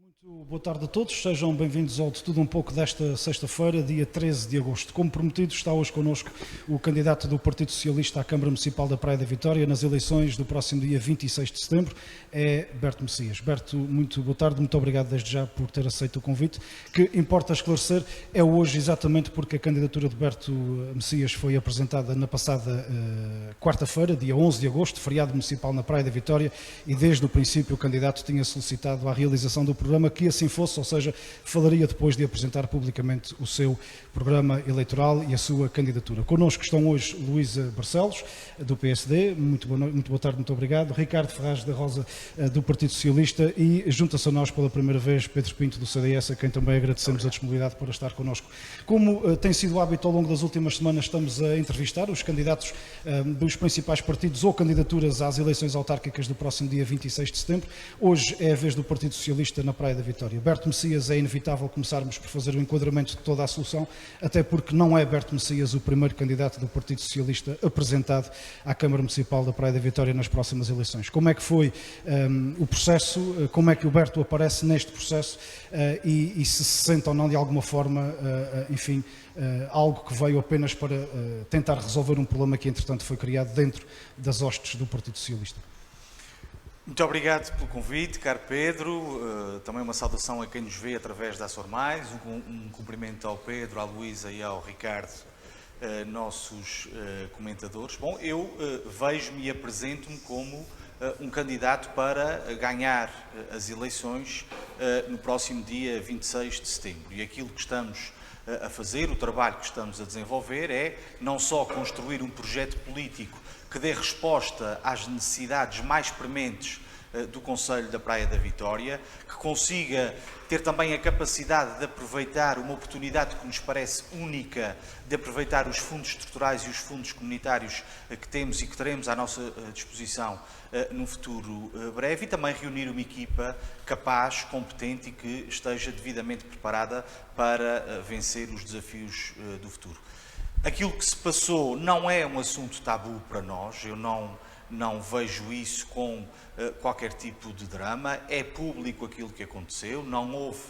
Muito boa tarde a todos, sejam bem-vindos ao De Tudo Um Pouco desta sexta-feira, dia 13 de agosto. Como prometido, está hoje connosco o candidato do Partido Socialista à Câmara Municipal da Praia da Vitória nas eleições do próximo dia 26 de setembro, é Berto Messias. Berto, muito boa tarde, muito obrigado desde já por ter aceito o convite. Que importa esclarecer é hoje exatamente porque a candidatura de Berto Messias foi apresentada na passada quarta-feira, dia 11 de agosto, feriado municipal na Praia da Vitória, e desde o princípio o candidato tinha solicitado a realização do programa que assim fosse, ou seja, falaria depois de apresentar publicamente o seu programa eleitoral e a sua candidatura. Connosco estão hoje Luísa Barcelos, do PSD, muito boa tarde, muito obrigado, Ricardo Ferraz da Rosa, do Partido Socialista, e junta-se a nós pela primeira vez Pedro Pinto, do CDS, a quem também agradecemos a disponibilidade para estar connosco. Como tem sido hábito ao longo das últimas semanas, estamos a entrevistar os candidatos dos principais partidos ou candidaturas às eleições autárquicas do próximo dia 26 de setembro. Hoje é a vez do Partido Socialista na Praia da Vitória. Berto Messias, é inevitável começarmos por fazer o enquadramento de toda a solução, até porque não é Berto Messias o primeiro candidato do Partido Socialista apresentado à Câmara Municipal da Praia da Vitória nas próximas eleições. Como é que foi o processo, como é que o Berto aparece neste processo e se sente ou não de alguma forma, enfim, algo que veio apenas para tentar resolver um problema que entretanto foi criado dentro das hostes do Partido Socialista? Muito obrigado pelo convite, caro Pedro. Também uma saudação a quem nos vê através da Açor Mais, um cumprimento ao Pedro, à Luísa e ao Ricardo, nossos comentadores. Bom, eu vejo-me e apresento-me como um candidato para ganhar as eleições no próximo dia 26 de setembro. E aquilo que estamos a fazer, o trabalho que estamos a desenvolver é não só construir um projeto político que dê resposta às necessidades mais prementes do Concelho da Praia da Vitória, que consiga ter também a capacidade de aproveitar uma oportunidade que nos parece única, de aproveitar os fundos estruturais e os fundos comunitários que temos e que teremos à nossa disposição num futuro breve, e também reunir uma equipa capaz, competente e que esteja devidamente preparada para vencer os desafios do futuro. Aquilo que se passou não é um assunto tabu para nós, eu não vejo isso com qualquer tipo de drama, é público aquilo que aconteceu, não houve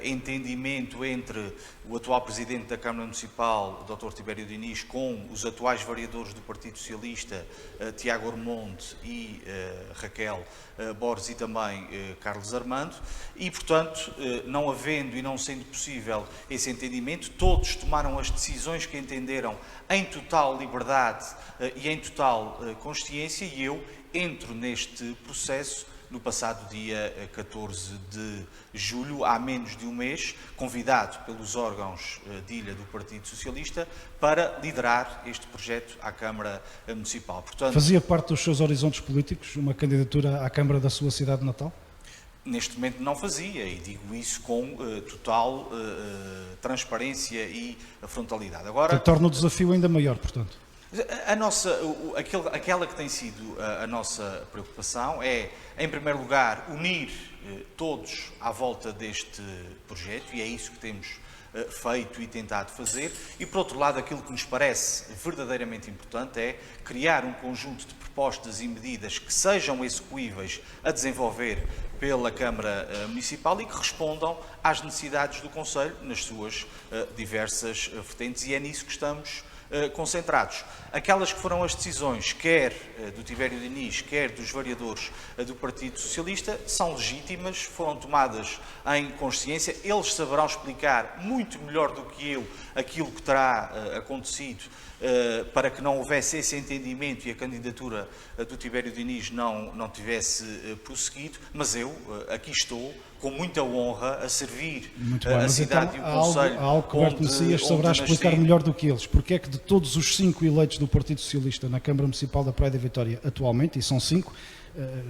entendimento entre o atual Presidente da Câmara Municipal, Dr. Tibério Diniz, com os atuais vereadores do Partido Socialista, Tiago Ormonde e Raquel Borges, e também Carlos Armando, e portanto, não havendo e não sendo possível esse entendimento, todos tomaram as decisões que entenderam em total liberdade e em total consciência, e eu entro neste processo no passado dia 14 de julho, há menos de um mês, convidado pelos órgãos de ilha do Partido Socialista para liderar este projeto à Câmara Municipal. Portanto, fazia parte dos seus horizontes políticos uma candidatura à Câmara da sua cidade natal? Neste momento não fazia, e digo isso com total transparência e frontalidade. Agora, torna o desafio ainda maior, portanto. Aquela que tem sido a nossa preocupação é, em primeiro lugar, unir todos à volta deste projeto, e é isso que temos feito e tentado fazer, e por outro lado aquilo que nos parece verdadeiramente importante é criar um conjunto de propostas e medidas que sejam execuíveis a desenvolver pela Câmara Municipal e que respondam às necessidades do Concelho nas suas diversas vertentes, e é nisso que estamos concentrados. Aquelas que foram as decisões, quer do Tibério Diniz, quer dos vereadores do Partido Socialista, são legítimas, foram tomadas em consciência, eles saberão explicar muito melhor do que eu aquilo que terá acontecido para que não houvesse esse entendimento e a candidatura do Tibério Diniz não tivesse prosseguido, mas eu aqui estou com muita honra a servir a cidade então, e o Concelho. Há algo que Berto Messias saberá explicar melhor do que eles. Porque é que de todos os 5 eleitos do Partido Socialista na Câmara Municipal da Praia da Vitória atualmente, e são 5,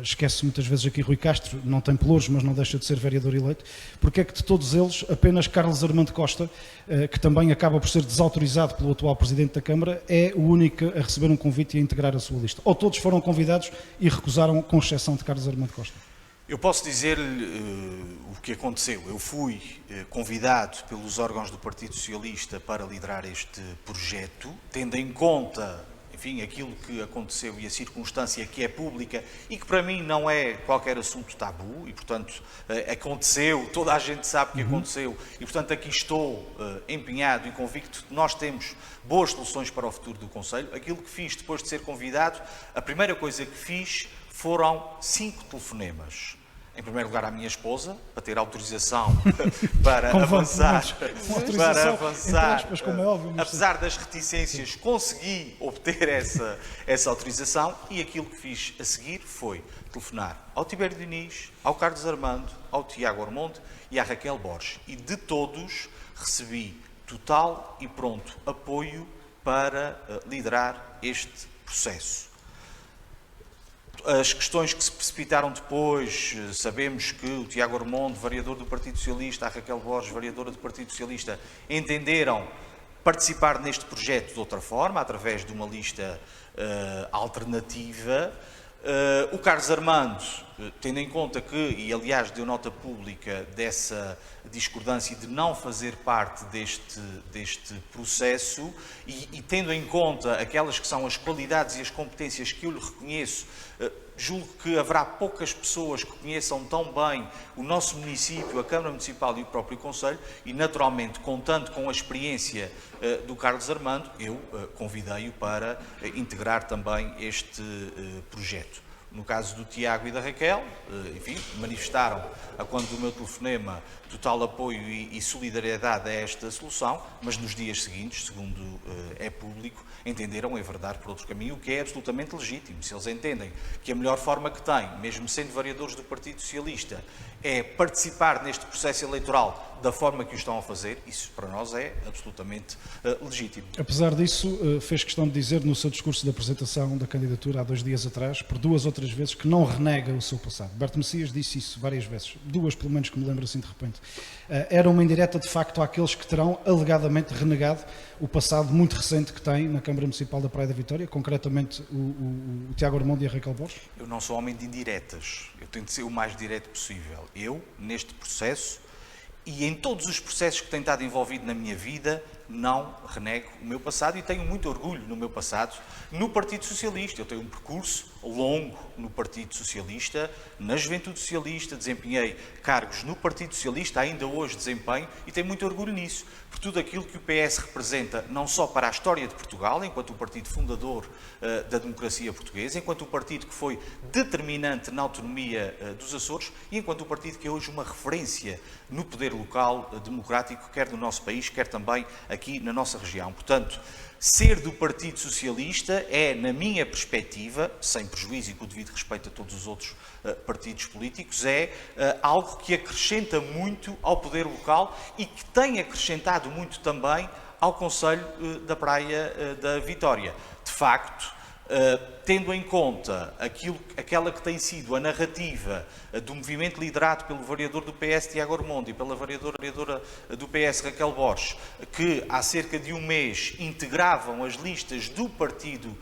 esquece muitas vezes aqui Rui Castro, não tem pelouros, mas não deixa de ser vereador eleito, porque é que de todos eles apenas Carlos Armando Costa, que também acaba por ser desautorizado pelo atual Presidente da Câmara, é o único a receber um convite e a integrar a sua lista? Ou todos foram convidados e recusaram, com exceção de Carlos Armando Costa? Eu posso dizer-lhe o que aconteceu. Eu fui convidado pelos órgãos do Partido Socialista para liderar este projeto, tendo em conta enfim, aquilo que aconteceu e a circunstância que é pública e que para mim não é qualquer assunto tabu e, portanto, aconteceu, toda a gente sabe que aconteceu e, portanto, aqui estou empenhado e convicto que nós temos boas soluções para o futuro do Conselho. Aquilo que fiz depois de ser convidado, a primeira coisa que fiz foram 5 telefonemas. Em primeiro lugar, à minha esposa, para ter autorização para avançar. Como é óbvio, Apesar das reticências, consegui obter essa autorização e aquilo que fiz a seguir foi telefonar ao Tibério Diniz, ao Carlos Armando, ao Tiago Ormonde e à Raquel Borges. E de todos recebi total e pronto apoio para liderar este processo. As questões que se precipitaram depois, sabemos que o Tiago Ormonde, variador do Partido Socialista, a Raquel Borges, variadora do Partido Socialista, entenderam participar neste projeto de outra forma, através de uma lista alternativa. O Carlos Armando, tendo em conta que, e aliás deu nota pública dessa discordância de não fazer parte deste processo e tendo em conta aquelas que são as qualidades e as competências que eu lhe reconheço, julgo que haverá poucas pessoas que conheçam tão bem o nosso município, a Câmara Municipal e o próprio Conselho e, naturalmente, contando com a experiência do Carlos Armando, eu convidei-o para integrar também este projeto. No caso do Tiago e da Raquel, enfim, manifestaram, a quando do meu telefonema, total apoio e solidariedade a esta solução, mas nos dias seguintes, segundo é público, entenderam enverdar por outro caminho, o que é absolutamente legítimo. Se eles entendem que a melhor forma que têm, mesmo sendo variadores do Partido Socialista, é participar neste processo eleitoral da forma que o estão a fazer, isso para nós é absolutamente legítimo. Apesar disso, fez questão de dizer no seu discurso de apresentação da candidatura há 2 dias atrás, por 2 ou 3 vezes, que não renega o seu passado. Berto Messias disse isso várias vezes, 2 pelo menos que me lembro assim de repente. Era uma indireta de facto àqueles que terão alegadamente renegado o passado muito recente que tem na Câmara Municipal da Praia da Vitória, concretamente o Tiago Ormonde e a Raquel Borges? Eu não sou homem de indiretas, eu tento ser o mais direto possível. Eu, neste processo, e em todos os processos que tenho estado envolvido na minha vida, não renego o meu passado e tenho muito orgulho no meu passado no Partido Socialista. Eu tenho um percurso longo no Partido Socialista, na Juventude Socialista, desempenhei cargos no Partido Socialista, ainda hoje desempenho e tenho muito orgulho nisso, por tudo aquilo que o PS representa, não só para a história de Portugal, enquanto o partido fundador da democracia portuguesa, enquanto o partido que foi determinante na autonomia dos Açores e enquanto o partido que é hoje uma referência no poder local democrático, quer do nosso país, quer também aqui na nossa região. Portanto, ser do Partido Socialista é, na minha perspectiva, sem prejuízo e com o devido respeito a todos os outros partidos políticos, é algo que acrescenta muito ao poder local e que tem acrescentado muito também ao Conselho da Praia da Vitória. De facto, tendo em conta aquela que tem sido a narrativa do movimento liderado pelo variador do PS, Tiago Ormonde, e pela variadora do PS, Raquel Borges, que há cerca de um mês integravam as listas do Partido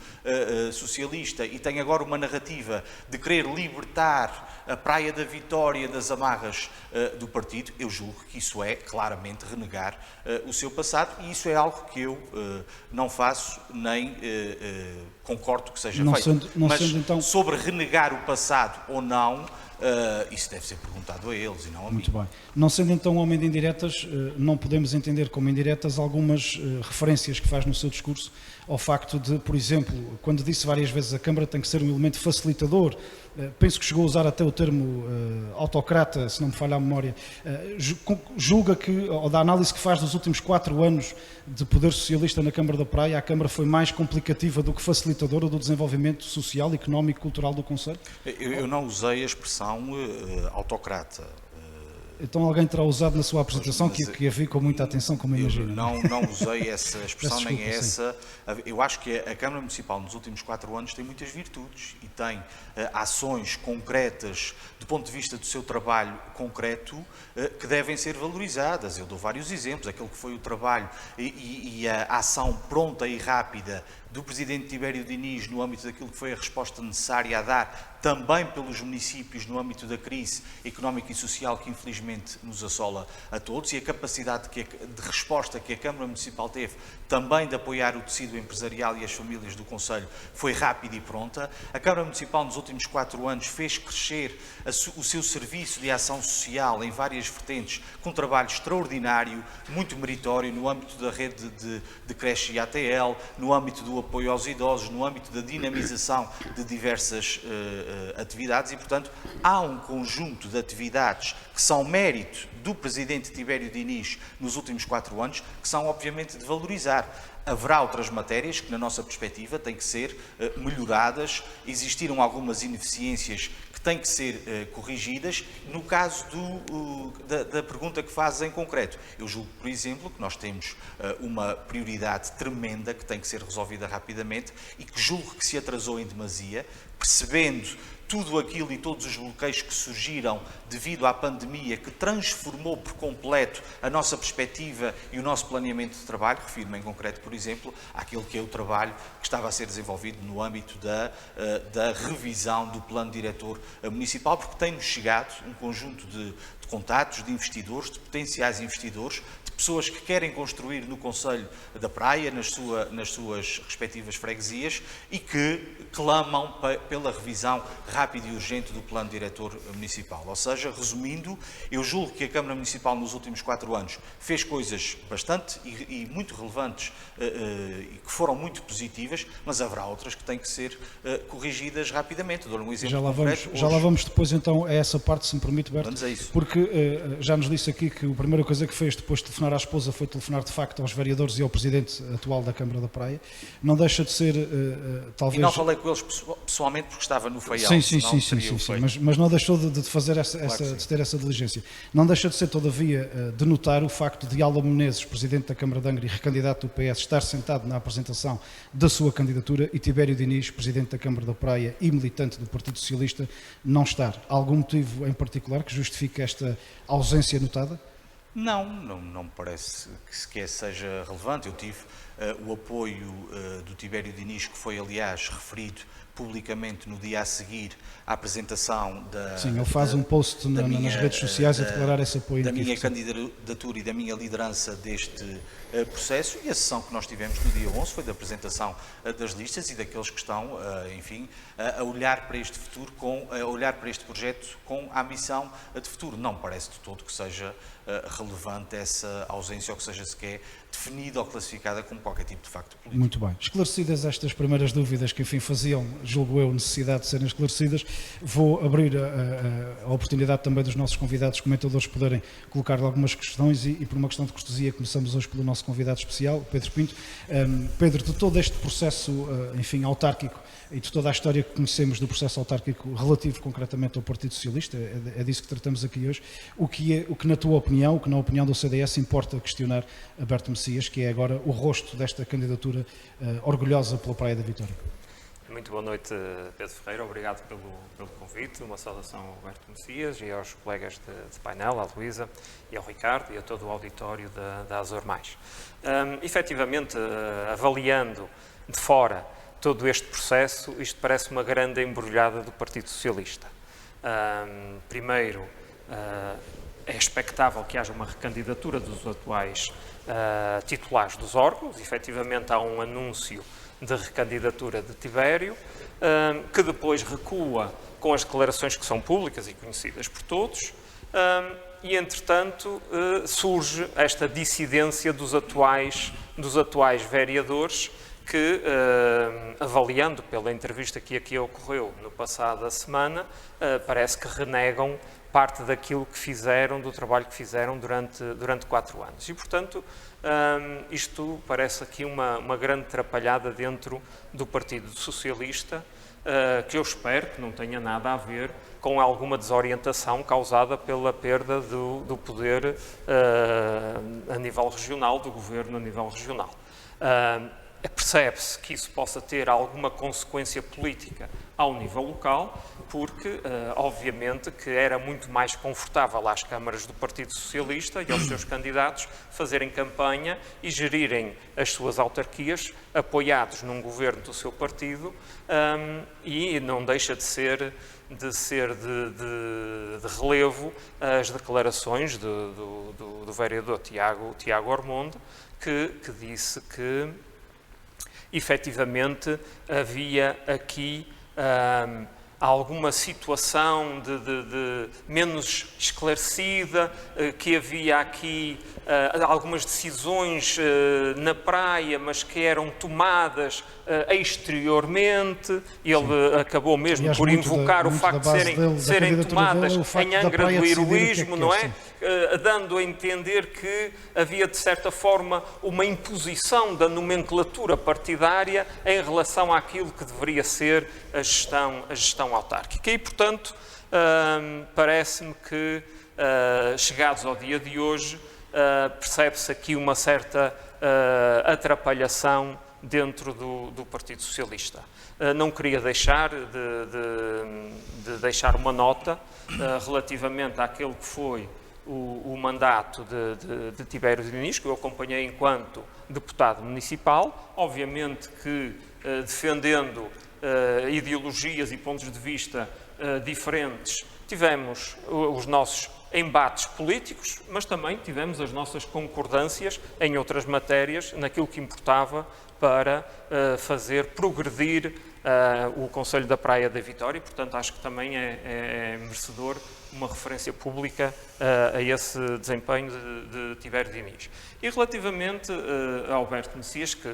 Socialista e têm agora uma narrativa de querer libertar a Praia da Vitória das amarras do partido, eu julgo que isso é claramente renegar o seu passado e isso é algo que eu não faço nem concordo que seja feito. Mas então, sobre renegar o passado ou não, isso deve ser perguntado a eles e não a mim. Muito bem. Não sendo então homem de indiretas, não podemos entender como indiretas algumas referências que faz no seu discurso ao facto de, por exemplo, quando disse várias vezes a Câmara tem que ser um elemento facilitador, penso que chegou a usar até o termo autocrata, se não me falha a memória, julga que, ou da análise que faz dos últimos 4 anos de poder socialista na Câmara da Praia, a Câmara foi mais complicativa do que facilitadora do desenvolvimento social, económico e cultural do Concelho? Eu não usei a expressão autocrata. Então alguém terá usado na sua apresentação que a vi com muita atenção, como imagino. Não usei essa expressão, desculpa, nem essa. Eu acho que a Câmara Municipal nos últimos 4 anos tem muitas virtudes e tem ações concretas do ponto de vista do seu trabalho concreto que devem ser valorizadas. Eu dou vários exemplos, aquele que foi o trabalho e a ação pronta e rápida do Presidente Tibério Diniz no âmbito daquilo que foi a resposta necessária a dar também pelos municípios no âmbito da crise económica e social que infelizmente nos assola a todos, e a capacidade de resposta que a Câmara Municipal teve também de apoiar o tecido empresarial e as famílias do concelho foi rápida e pronta. A Câmara Municipal nos últimos 4 anos fez crescer o seu serviço de ação social em várias vertentes, com um trabalho extraordinário, muito meritório, no âmbito da rede de creche e ATL, no âmbito do apoio aos idosos, no âmbito da dinamização de diversas atividades, e, portanto, há um conjunto de atividades que são mérito do Presidente Tibério Diniz nos últimos 4 anos, que são, obviamente, de valorizar. Haverá outras matérias que, na nossa perspectiva, têm que ser melhoradas. Existiram algumas ineficiências que têm que ser corrigidas. No caso da pergunta que fazes em concreto, eu julgo, por exemplo, que nós temos uma prioridade tremenda que tem que ser resolvida rapidamente e que julgo que se atrasou em demasia, percebendo tudo aquilo e todos os bloqueios que surgiram devido à pandemia, que transformou por completo a nossa perspectiva e o nosso planeamento de trabalho. Refiro-me em concreto, por exemplo, àquele que é o trabalho que estava a ser desenvolvido no âmbito da revisão do plano diretor municipal, porque tem-nos chegado um conjunto de contatos, de investidores, de potenciais investidores, de pessoas que querem construir no Concelho da Praia, nas suas respectivas freguesias, e que clamam pela revisão rápida e urgente do plano diretor municipal. Ou seja, resumindo, eu julgo que a Câmara Municipal nos últimos 4 anos fez coisas bastante e muito relevantes e que foram muito positivas, mas haverá outras que têm que ser corrigidas rapidamente. Dou-lhe um exemplo concreto. Já lá vamos depois então a essa parte, se me permite, Berto. Vamos a isso. Porque já nos disse aqui que a primeira coisa que fez depois de telefonar à esposa foi telefonar de facto aos vereadores e ao Presidente atual da Câmara da Praia. Não deixa de ser, talvez... E não falei com eles pessoalmente porque estava no Faial. Sim, mas não deixou de fazer de ter essa diligência. Não deixa de ser, todavia, de notar o facto de Alda Menezes, Presidente da Câmara de Angra e recandidato do PS, estar sentado na apresentação da sua candidatura, e Tibério Diniz, Presidente da Câmara da Praia e militante do Partido Socialista, não estar. Há algum motivo em particular que justifique esta ausência notada? Não me parece que sequer seja relevante. Eu tive o apoio do Tibério Diniz, que foi, aliás, referido publicamente no dia a seguir à apresentação da... Sim, ele faz um post nas redes sociais a declarar esse apoio. Da minha candidatura e da minha liderança deste processo, e a sessão que nós tivemos no dia 11 foi da apresentação das listas e daqueles que estão, enfim, a olhar para este futuro, a olhar para este projeto com a ambição de futuro. Não me parece de todo que seja relevante essa ausência, ou que seja sequer definida ou classificada como qualquer tipo de facto político. Muito bem. Esclarecidas estas primeiras dúvidas que, enfim, faziam, julgo eu, necessidade de serem esclarecidas, vou abrir a oportunidade também dos nossos convidados comentadores poderem colocar algumas questões e por uma questão de cortesia, começamos hoje pelo nosso convidado especial, Pedro Pinto. Pedro, de todo este processo, enfim, autárquico e de toda a história que conhecemos do processo autárquico relativo concretamente ao Partido Socialista, é disso que tratamos aqui hoje, o que na tua opinião, o que na opinião do CDS importa questionar a Berto Messias, que é agora o rosto desta candidatura orgulhosa pela Praia da Vitória? Muito boa noite, Pedro Ferreira. Obrigado pelo convite. Uma saudação ao Berto Messias e aos colegas de painel, à Luísa e ao Ricardo e a todo o auditório da Azor+. Efetivamente, avaliando de fora todo este processo, isto parece uma grande embrulhada do Partido Socialista. Primeiro, é expectável que haja uma recandidatura dos atuais titulares dos órgãos. Efetivamente, há um anúncio de recandidatura de Tibério, que depois recua com as declarações que são públicas e conhecidas por todos, e, entretanto, surge esta dissidência dos atuais vereadores que, avaliando pela entrevista que aqui ocorreu no passada semana, parece que renegam parte daquilo que fizeram, do trabalho que fizeram durante 4 anos. E, portanto, isto parece aqui uma grande atrapalhada dentro do Partido Socialista, que eu espero que não tenha nada a ver com alguma desorientação causada pela perda do poder a nível regional, do governo a nível regional. Percebe-se que isso possa ter alguma consequência política ao nível local, porque, obviamente, que era muito mais confortável às câmaras do Partido Socialista e aos seus candidatos fazerem campanha e gerirem as suas autarquias apoiados num governo do seu partido, e não deixa de ser de relevo as declarações do vereador Tiago Ormonde, que disse que efetivamente havia aqui alguma situação de menos esclarecida, que havia aqui algumas decisões na praia, mas que eram tomadas exteriormente. Ele acabou mesmo por invocar o facto de serem tomadas em Angra do Heroísmo, não é? Dando a entender que havia, de certa forma, uma imposição da nomenclatura partidária em relação àquilo que deveria ser a gestão autárquica. E, portanto, parece-me que, chegados ao dia de hoje, percebe-se aqui uma certa atrapalhação dentro do Partido Socialista. Não queria deixar de deixar uma nota relativamente àquele que foi o mandato de Tibério Diniz, que eu acompanhei enquanto deputado municipal, obviamente que defendendo ideologias e pontos de vista diferentes, tivemos os nossos embates políticos, mas também tivemos as nossas concordâncias em outras matérias, naquilo que importava para fazer progredir o Conselho da Praia da Vitória. Portanto, acho que também é merecedor uma referência pública a esse desempenho de Tibério Diniz. E relativamente a Alberto Messias, que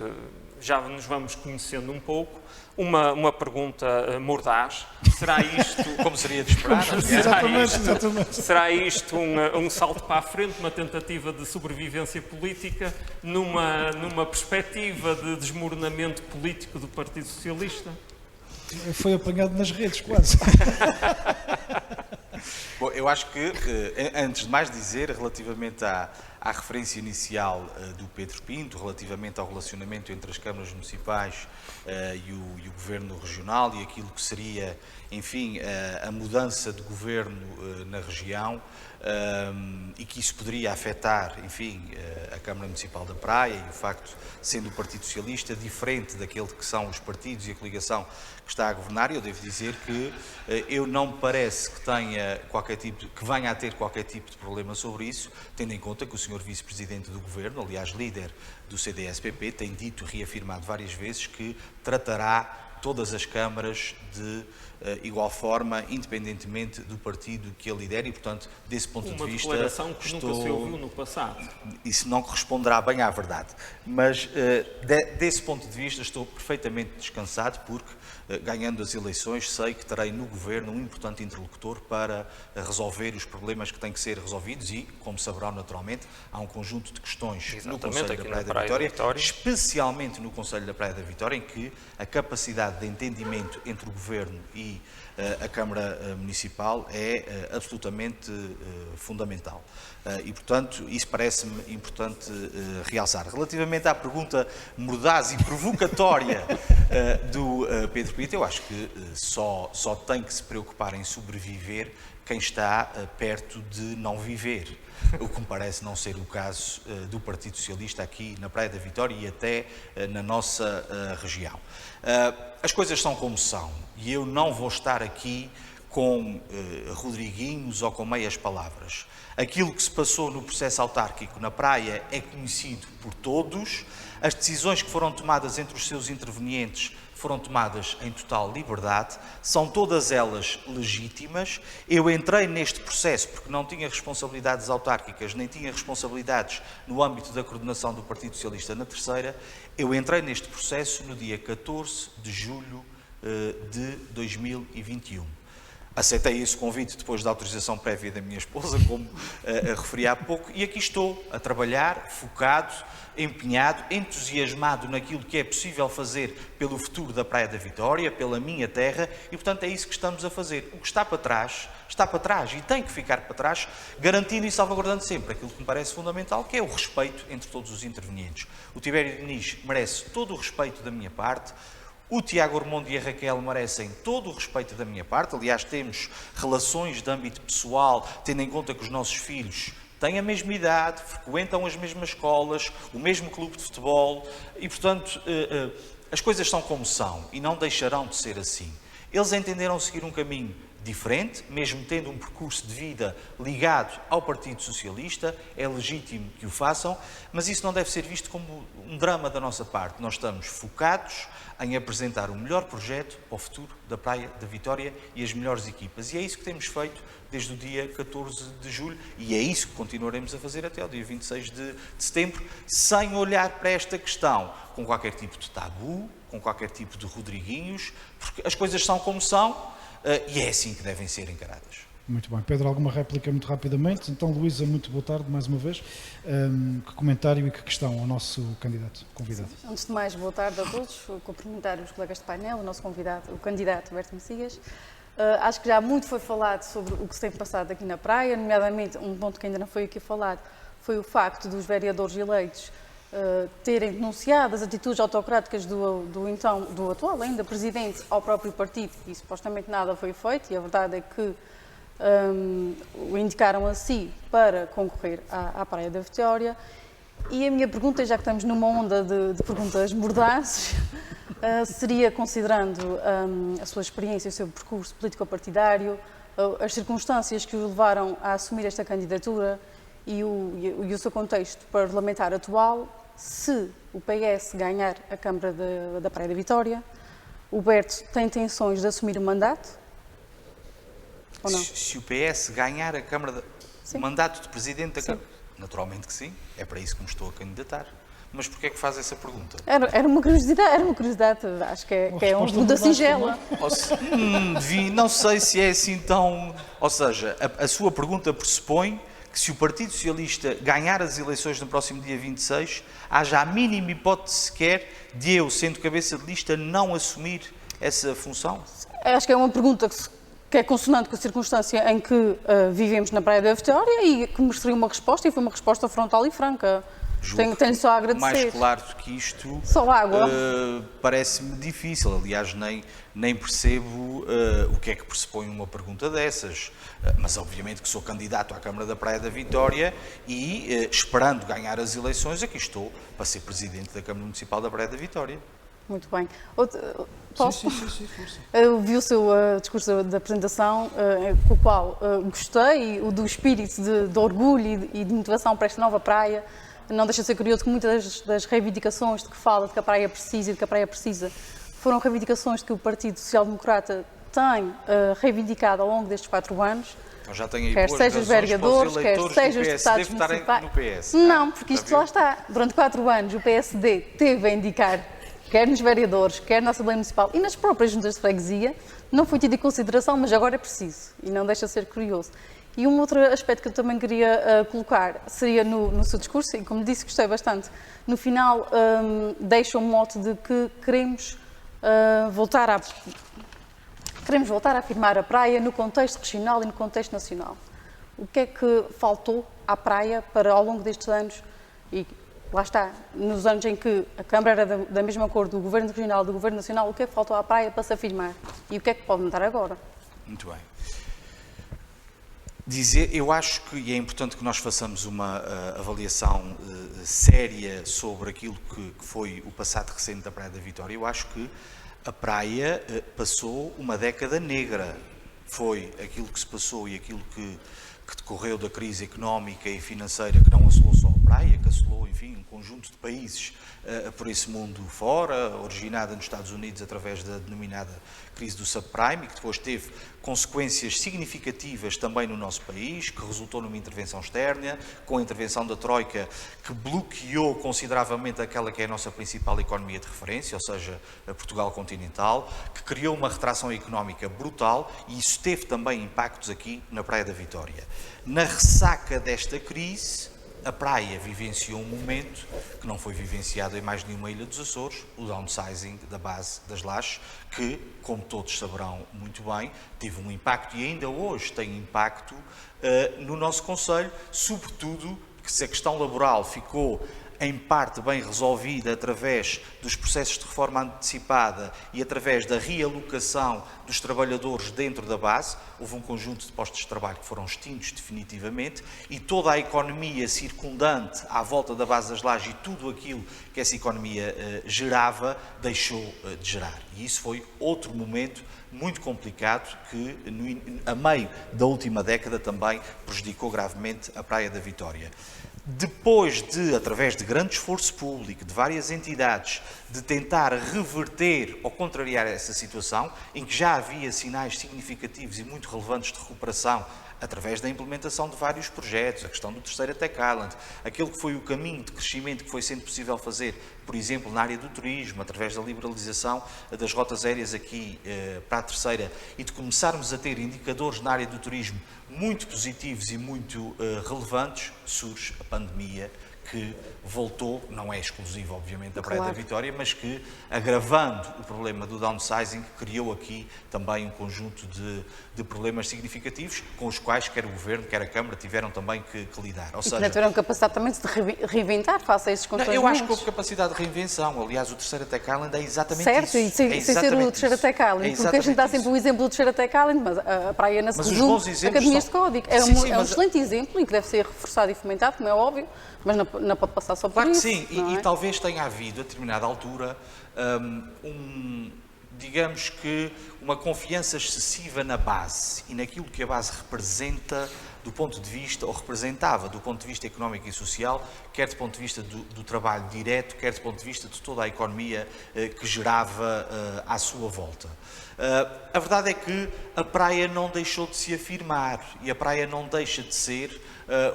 já nos vamos conhecendo um pouco, uma pergunta mordaz: será isto... Como seria de esperar? Exatamente. Será isto um salto para a frente, uma tentativa de sobrevivência política numa perspectiva de desmoronamento político do Partido Socialista? Foi apanhado nas redes, quase. Bom, eu acho que, antes de mais dizer, relativamente à referência inicial do Pedro Pinto, relativamente ao relacionamento entre as câmaras municipais e o governo regional e aquilo que seria, enfim, a mudança de governo na região, e que isso poderia afetar, enfim, a Câmara Municipal da Praia, e o facto, sendo o Partido Socialista diferente daquele que são os partidos e a coligação que está a governar, eu devo dizer que eu não me parece que venha a ter qualquer tipo de problema sobre isso, tendo em conta que o Sr. Vice-Presidente do Governo, aliás líder do CDS-PP, tem dito e reafirmado várias vezes que tratará todas as câmaras de igual forma, independentemente do partido que ele lidera, e, portanto, desse ponto de vista... Uma declaração que nunca se ouviu no passado. Isso não corresponderá bem à verdade. Mas, desse ponto de vista, estou perfeitamente descansado, porque, ganhando as eleições, sei que terei no Governo um importante interlocutor para resolver os problemas que têm que ser resolvidos e, como saberão naturalmente, há um conjunto de questões no Conselho da Praia da Vitória, especialmente no Conselho da Praia da Vitória, em que a capacidade de entendimento entre o Governo e a Câmara Municipal é absolutamente fundamental. E, portanto, isso parece-me importante realçar. Relativamente à pergunta mordaz e provocatória do Pedro Pinto, eu acho que só tem que se preocupar em sobreviver quem está perto de não viver, o que me parece não ser o caso do Partido Socialista aqui na Praia da Vitória e até na nossa região. As coisas são como são, e eu não vou estar aqui com Rodriguinhos ou com meias palavras. Aquilo que se passou no processo autárquico na Praia é conhecido por todos, as decisões que foram tomadas entre os seus intervenientes foram tomadas em total liberdade, são todas elas legítimas. Eu entrei neste processo porque não tinha responsabilidades autárquicas, nem tinha responsabilidades no âmbito da coordenação do Partido Socialista na Terceira. Eu entrei neste processo no dia 14 de julho de 2021. Aceitei esse convite depois da autorização prévia da minha esposa, como referi há pouco, e aqui estou a trabalhar, focado, empenhado, entusiasmado naquilo que é possível fazer pelo futuro da Praia da Vitória, pela minha terra, e portanto é isso que estamos a fazer. O que está para trás e tem que ficar para trás, garantindo e salvaguardando sempre aquilo que me parece fundamental, que é o respeito entre todos os intervenientes. O Tibério Diniz merece todo o respeito da minha parte. O Tiago Ormondo e a Raquel merecem todo o respeito da minha parte. Aliás, temos relações de âmbito pessoal, tendo em conta que os nossos filhos têm a mesma idade, frequentam as mesmas escolas, o mesmo clube de futebol e, portanto, as coisas são como são e não deixarão de ser assim. Eles entenderam seguir um caminho diferente, mesmo tendo um percurso de vida ligado ao Partido Socialista, é legítimo que o façam, mas isso não deve ser visto como um drama da nossa parte. Nós estamos focados em apresentar o melhor projeto para o futuro da Praia da Vitória e as melhores equipas. E é isso que temos feito desde o dia 14 de julho e é isso que continuaremos a fazer até o dia 26 de setembro, sem olhar para esta questão com qualquer tipo de tabu, com qualquer tipo de Rodriguinhos, porque as coisas são como são, e é assim que devem ser encaradas. Muito bem. Pedro, alguma réplica muito rapidamente? Então, Luísa, muito boa tarde, mais uma vez. Que comentário e que questão ao nosso candidato, convidado? Antes de mais, boa tarde a todos. Cumprimentar os colegas de painel, o nosso convidado, o candidato Berto Messias. Acho que já muito foi falado sobre o que se tem passado aqui na praia, nomeadamente um ponto que ainda não foi aqui falado, foi o facto dos vereadores eleitos terem denunciado as atitudes autocráticas do atual ainda presidente ao próprio partido e supostamente nada foi feito e a verdade é que o indicaram a si para concorrer à Praia da Vitória. E a minha pergunta, já que estamos numa onda de perguntas mordazes, seria, considerando a sua experiência, o seu percurso político-partidário, as circunstâncias que o levaram a assumir esta candidatura e o seu contexto parlamentar atual, se o PS ganhar a Câmara da Praia da Vitória, o Berto tem intenções de assumir o mandato? Ou não? Se o PS ganhar a Câmara, o mandato de Presidente da Câmara, naturalmente que sim, é para isso que me estou a candidatar. Mas porquê é que faz essa pergunta? Era uma curiosidade, acho que é uma pergunta singela. Não sei se é assim tão... Ou seja, a sua pergunta pressupõe que se o Partido Socialista ganhar as eleições no próximo dia 26, haja a mínima hipótese sequer de eu, sendo cabeça de lista, não assumir essa função? Acho que é uma pergunta que é consonante com a circunstância em que vivemos na Praia da Vitória e que mereceria uma resposta, e foi uma resposta frontal e franca. Tenho só a agradecer. Mais claro do que isto, só água. Parece-me difícil. Aliás, nem percebo o que é que pressupõe uma pergunta dessas. Mas, obviamente, que sou candidato à Câmara da Praia da Vitória e, esperando ganhar as eleições, aqui estou para ser Presidente da Câmara Municipal da Praia da Vitória. Muito bem. Posso? Sim, força. Eu vi o seu discurso da apresentação, com o qual gostei, o do espírito de orgulho e de motivação para esta nova praia. Não deixa de ser curioso que muitas das reivindicações de que fala, de que a praia precisa e de que a praia precisa, foram reivindicações que o Partido Social Democrata tem reivindicado ao longo destes 4 anos. Então já tem aí quer boas seja os vereadores, quer seja os deputados municipais. No PS. Não, porque isto lá está. Durante 4 anos o PSD teve a indicar, quer nos vereadores, quer na Assembleia Municipal e nas próprias juntas de freguesia, não foi tido em consideração, mas agora é preciso e não deixa de ser curioso. E um outro aspecto que eu também queria colocar seria no seu discurso, e como disse, gostei bastante. No final, deixa um mote de que queremos voltar a afirmar a praia no contexto regional e no contexto nacional. O que é que faltou à praia para, ao longo destes anos, e lá está, nos anos em que a Câmara era da mesma cor do Governo Regional e do Governo Nacional, o que é que faltou à praia para se afirmar? E o que é que pode mudar agora? Muito bem. Eu acho que e é importante que nós façamos uma avaliação séria sobre aquilo que foi o passado recente da Praia da Vitória. Eu acho que a praia passou uma década negra. Foi aquilo que se passou e aquilo que decorreu da crise económica e financeira que não assolou só a praia, que assolou, enfim, um conjunto de países por esse mundo fora, originada nos Estados Unidos através da denominada crise do subprime, que depois teve consequências significativas também no nosso país, que resultou numa intervenção externa, com a intervenção da Troika, que bloqueou consideravelmente aquela que é a nossa principal economia de referência, ou seja, a Portugal continental, que criou uma retração económica brutal e isso teve também impactos aqui na Praia da Vitória. Na ressaca desta crise, a praia vivenciou um momento que não foi vivenciado em mais nenhuma ilha dos Açores, o downsizing da base das lajes, que, como todos saberão muito bem, teve um impacto e ainda hoje tem impacto no nosso concelho, sobretudo porque se a questão laboral ficou em parte bem resolvida através dos processos de reforma antecipada e através da realocação dos trabalhadores dentro da base. Houve um conjunto de postos de trabalho que foram extintos definitivamente e toda a economia circundante à volta da base das Lajes e tudo aquilo que essa economia gerava deixou de gerar. E isso foi outro momento muito complicado que, a meio da última década, também prejudicou gravemente a Praia da Vitória. Depois de, através de grande esforço público, de várias entidades, de tentar reverter ou contrariar essa situação, em que já havia sinais significativos e muito relevantes de recuperação, através da implementação de vários projetos, a questão do terceiro Tech Island, aquele que foi o caminho de crescimento que foi sendo possível fazer, por exemplo, na área do turismo, através da liberalização das rotas aéreas aqui para a terceira, e de começarmos a ter indicadores na área do turismo muito positivos e muito relevantes, surge a pandemia, que voltou, não é exclusivo obviamente da Praia da Vitória, mas que, agravando o problema do downsizing, criou aqui também um conjunto de problemas significativos com os quais quer o Governo, quer a Câmara tiveram também que lidar. Ou seja, tiveram capacidade também de reinventar face a estes constrangimentos. Eu acho que houve capacidade de reinvenção. Aliás, o terceiro Tech Island é exatamente certo, isso. Certo, e sem ser o terceiro Tech Island, porque a gente dá sempre o exemplo do terceiro Tech Island, mas a praia não se resume a academias de código. É um excelente exemplo e que deve ser reforçado e fomentado, como é óbvio, mas não pode passar só por isso. Claro que sim, e talvez tenha havido, a determinada altura, digamos que uma confiança excessiva na base e naquilo que a base representa do ponto de vista, ou representava do ponto de vista económico e social, quer do ponto de vista do trabalho direto, quer do ponto de vista de toda a economia que gerava à sua volta. A verdade é que a praia não deixou de se afirmar e a praia não deixa de ser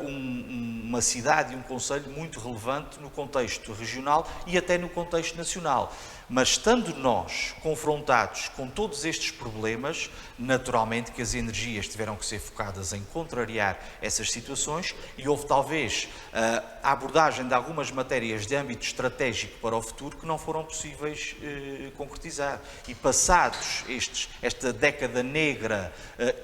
uma cidade e um concelho muito relevante no contexto regional e até no contexto nacional. Mas estando nós confrontados com todos estes problemas, naturalmente que as energias tiveram que ser focadas em contrariar essas situações e houve talvez a abordagem de algumas matérias de âmbito estratégico para o futuro que não foram possíveis concretizar. E passados esta década negra,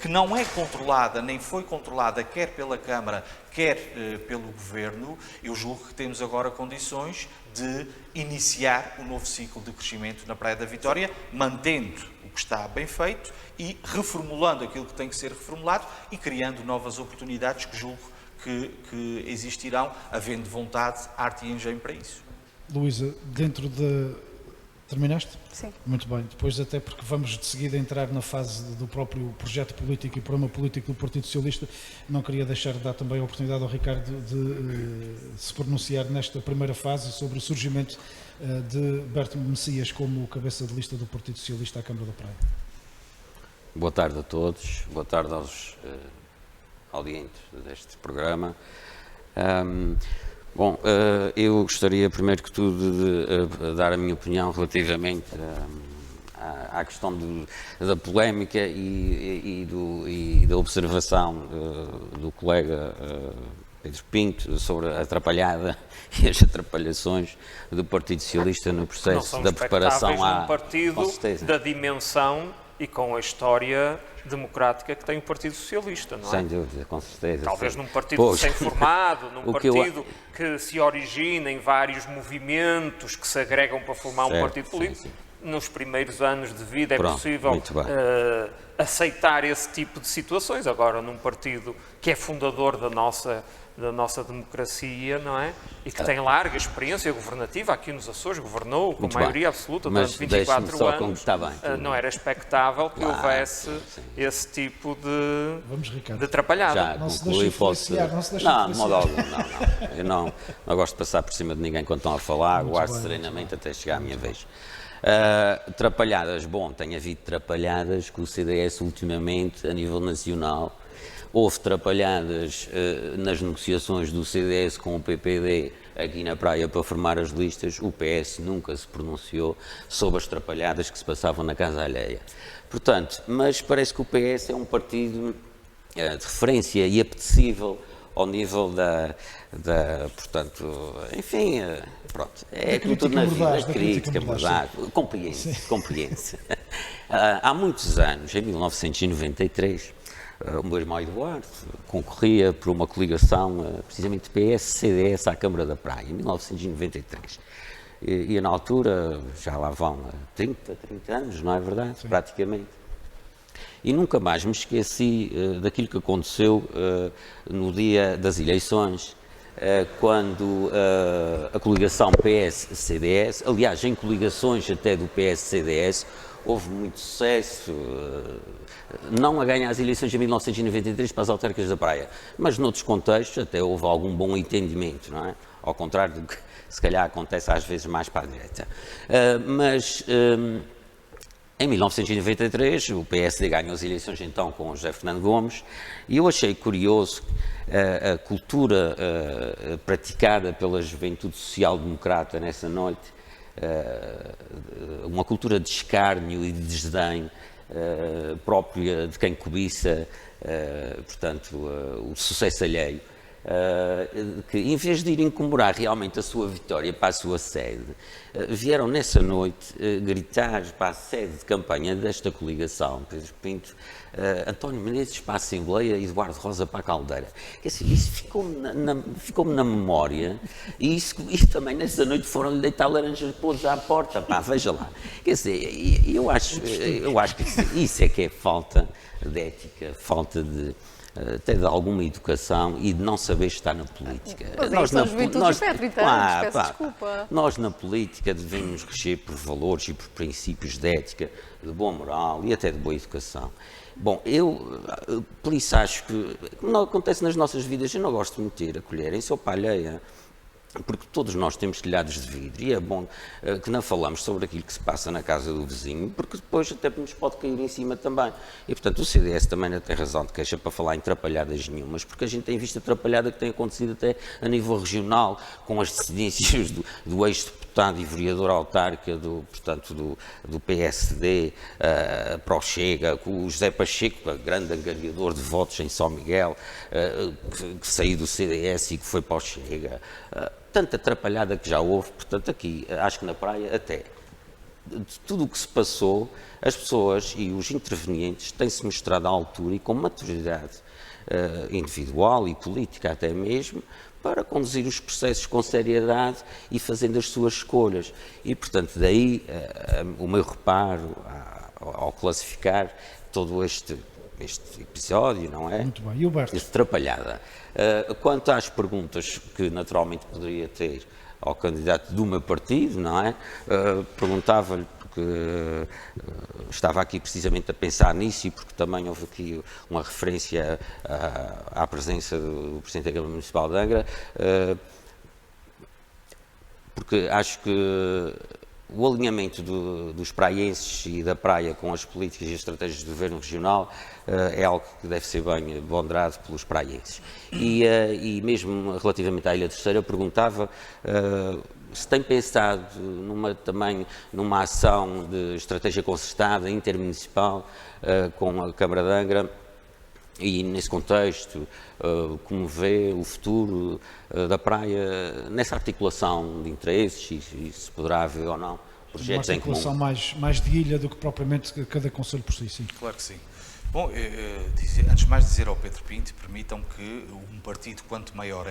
que não é controlada, nem foi controlada quer pela Câmara, quer pelo Governo, eu julgo que temos agora condições de iniciar um novo ciclo de crescimento na Praia da Vitória, mantendo o que está bem feito e reformulando aquilo que tem que ser reformulado e criando novas oportunidades que julgo que existirão, havendo vontade, arte e engenho para isso. Luísa, dentro de... Terminaste? Sim. Muito bem. Depois, até porque vamos de seguida entrar na fase do próprio projeto político e programa político do Partido Socialista, não queria deixar de dar também a oportunidade ao Ricardo de se pronunciar nesta primeira fase sobre o surgimento de Berto Messias como cabeça de lista do Partido Socialista à Câmara da Praia. Boa tarde a todos, boa tarde aos audientes deste programa. Bom, eu gostaria primeiro que tudo de dar a minha opinião relativamente à questão da polémica e da observação do colega Pedro Pinto sobre a atrapalhada e as atrapalhações do Partido Socialista no processo da preparação num partido da dimensão e com a história democrática que tem o Partido Socialista, não é? Sem dúvida, com certeza. Talvez num partido recém-formado, num partido que se origina em vários movimentos que se agregam para formar um partido político. Sim. Nos primeiros anos de vida é possível aceitar esse tipo de situações. Agora, num partido que é fundador da nossa democracia, não é? E que tem larga experiência governativa, aqui nos Açores governou com maioria absoluta durante 24 anos, não era expectável que houvesse esse tipo de atrapalhada. Não se deixa influenciar, não, de modo algum, não. Eu não gosto de passar por cima de ninguém quando estão a falar, aguardo serenamente até chegar a minha vez. Atrapalhadas, bom, tem havido atrapalhadas com o CDS ultimamente a nível nacional. Houve atrapalhadas nas negociações do CDS com o PPD aqui na Praia para formar as listas. O PS nunca se pronunciou sobre as atrapalhadas que se passavam na casa alheia. Portanto, mas parece que o PS é um partido de referência e apetecível ao nível portanto, enfim, pronto, é como tudo na vida, a crítica, compreende-se. Há muitos anos, em 1993, o meu irmão Eduardo concorria por uma coligação, precisamente PS-CDS, à Câmara da Praia, em 1993. E na altura, já lá vão 30 anos, não é verdade? Sim. Praticamente. E nunca mais me esqueci daquilo que aconteceu no dia das eleições, quando a coligação PS-CDS, aliás, em coligações até do PS-CDS, houve muito sucesso, não a ganhar as eleições de 1993 para as autárquicas da Praia, mas noutros contextos até houve algum bom entendimento, não é? Ao contrário do que se calhar acontece às vezes mais para a direita. Em 1993, o PSD ganhou as eleições então com o José Fernando Gomes e eu achei curioso a cultura praticada pela juventude social-democrata nessa noite, uma cultura de escárnio e de desdém própria de quem cobiça, portanto, o sucesso alheio. Que em vez de irem comemorar realmente a sua vitória para a sua sede, vieram nessa noite gritar para a sede de campanha desta coligação, Pedro Pinto, António Menezes para a Assembleia e Eduardo Rosa para a Caldeira. Quer dizer, isso ficou-me na memória e também nessa noite foram-lhe deitar laranjas podres à porta, pá, veja lá. Quer dizer, eu acho que isso é que é falta de ética, falta de até de alguma educação e de não saber estar na política. Nós na política devemos reger por valores e por princípios de ética, de boa moral e até de boa educação. Bom, por isso acho que, como não acontece nas nossas vidas, eu não gosto de meter a colher em sopa alheia, porque todos nós temos telhados de vidro e é bom que não falamos sobre aquilo que se passa na casa do vizinho, porque depois até nos pode cair em cima também. E, portanto, o CDS também não tem razão de queixa para falar em trapalhadas nenhumas, porque a gente tem visto a trapalhada que tem acontecido até a nível regional, com as decidências do ex-deputado e vereador autárquico do PSD para o Chega, com o José Pacheco, grande angariador de votos em São Miguel, que saiu do CDS e que foi para o Chega. Tanta atrapalhada que já houve, portanto aqui, acho que na Praia até, de tudo o que se passou, as pessoas e os intervenientes têm-se mostrado à altura e com maturidade individual e política até mesmo, para conduzir os processos com seriedade e fazendo as suas escolhas. E, portanto, daí o meu reparo ao classificar todo este episódio, não é? Muito bem. E o Berto? Este atrapalhada. Quanto às perguntas que naturalmente poderia ter ao candidato do meu partido, não é? Perguntava-lhe, porque estava aqui precisamente a pensar nisso e porque também houve aqui uma referência à presença do Presidente da Câmara Municipal de Angra, porque acho que o alinhamento dos praienses e da praia com as políticas e as estratégias do governo regional é algo que deve ser bem ponderado pelos praienses. E mesmo relativamente à Ilha Terceira, eu perguntava se tem pensado também numa ação de estratégia concertada intermunicipal com a Câmara de Angra, e nesse contexto, como vê o futuro da praia, nessa articulação de interesses, e se poderá haver ou não projetos em comum? Uma articulação mais de ilha do que propriamente cada concelho por si, sim. Claro que sim. Bom, antes de mais dizer ao Pedro Pinto, permitam que um partido, quanto maior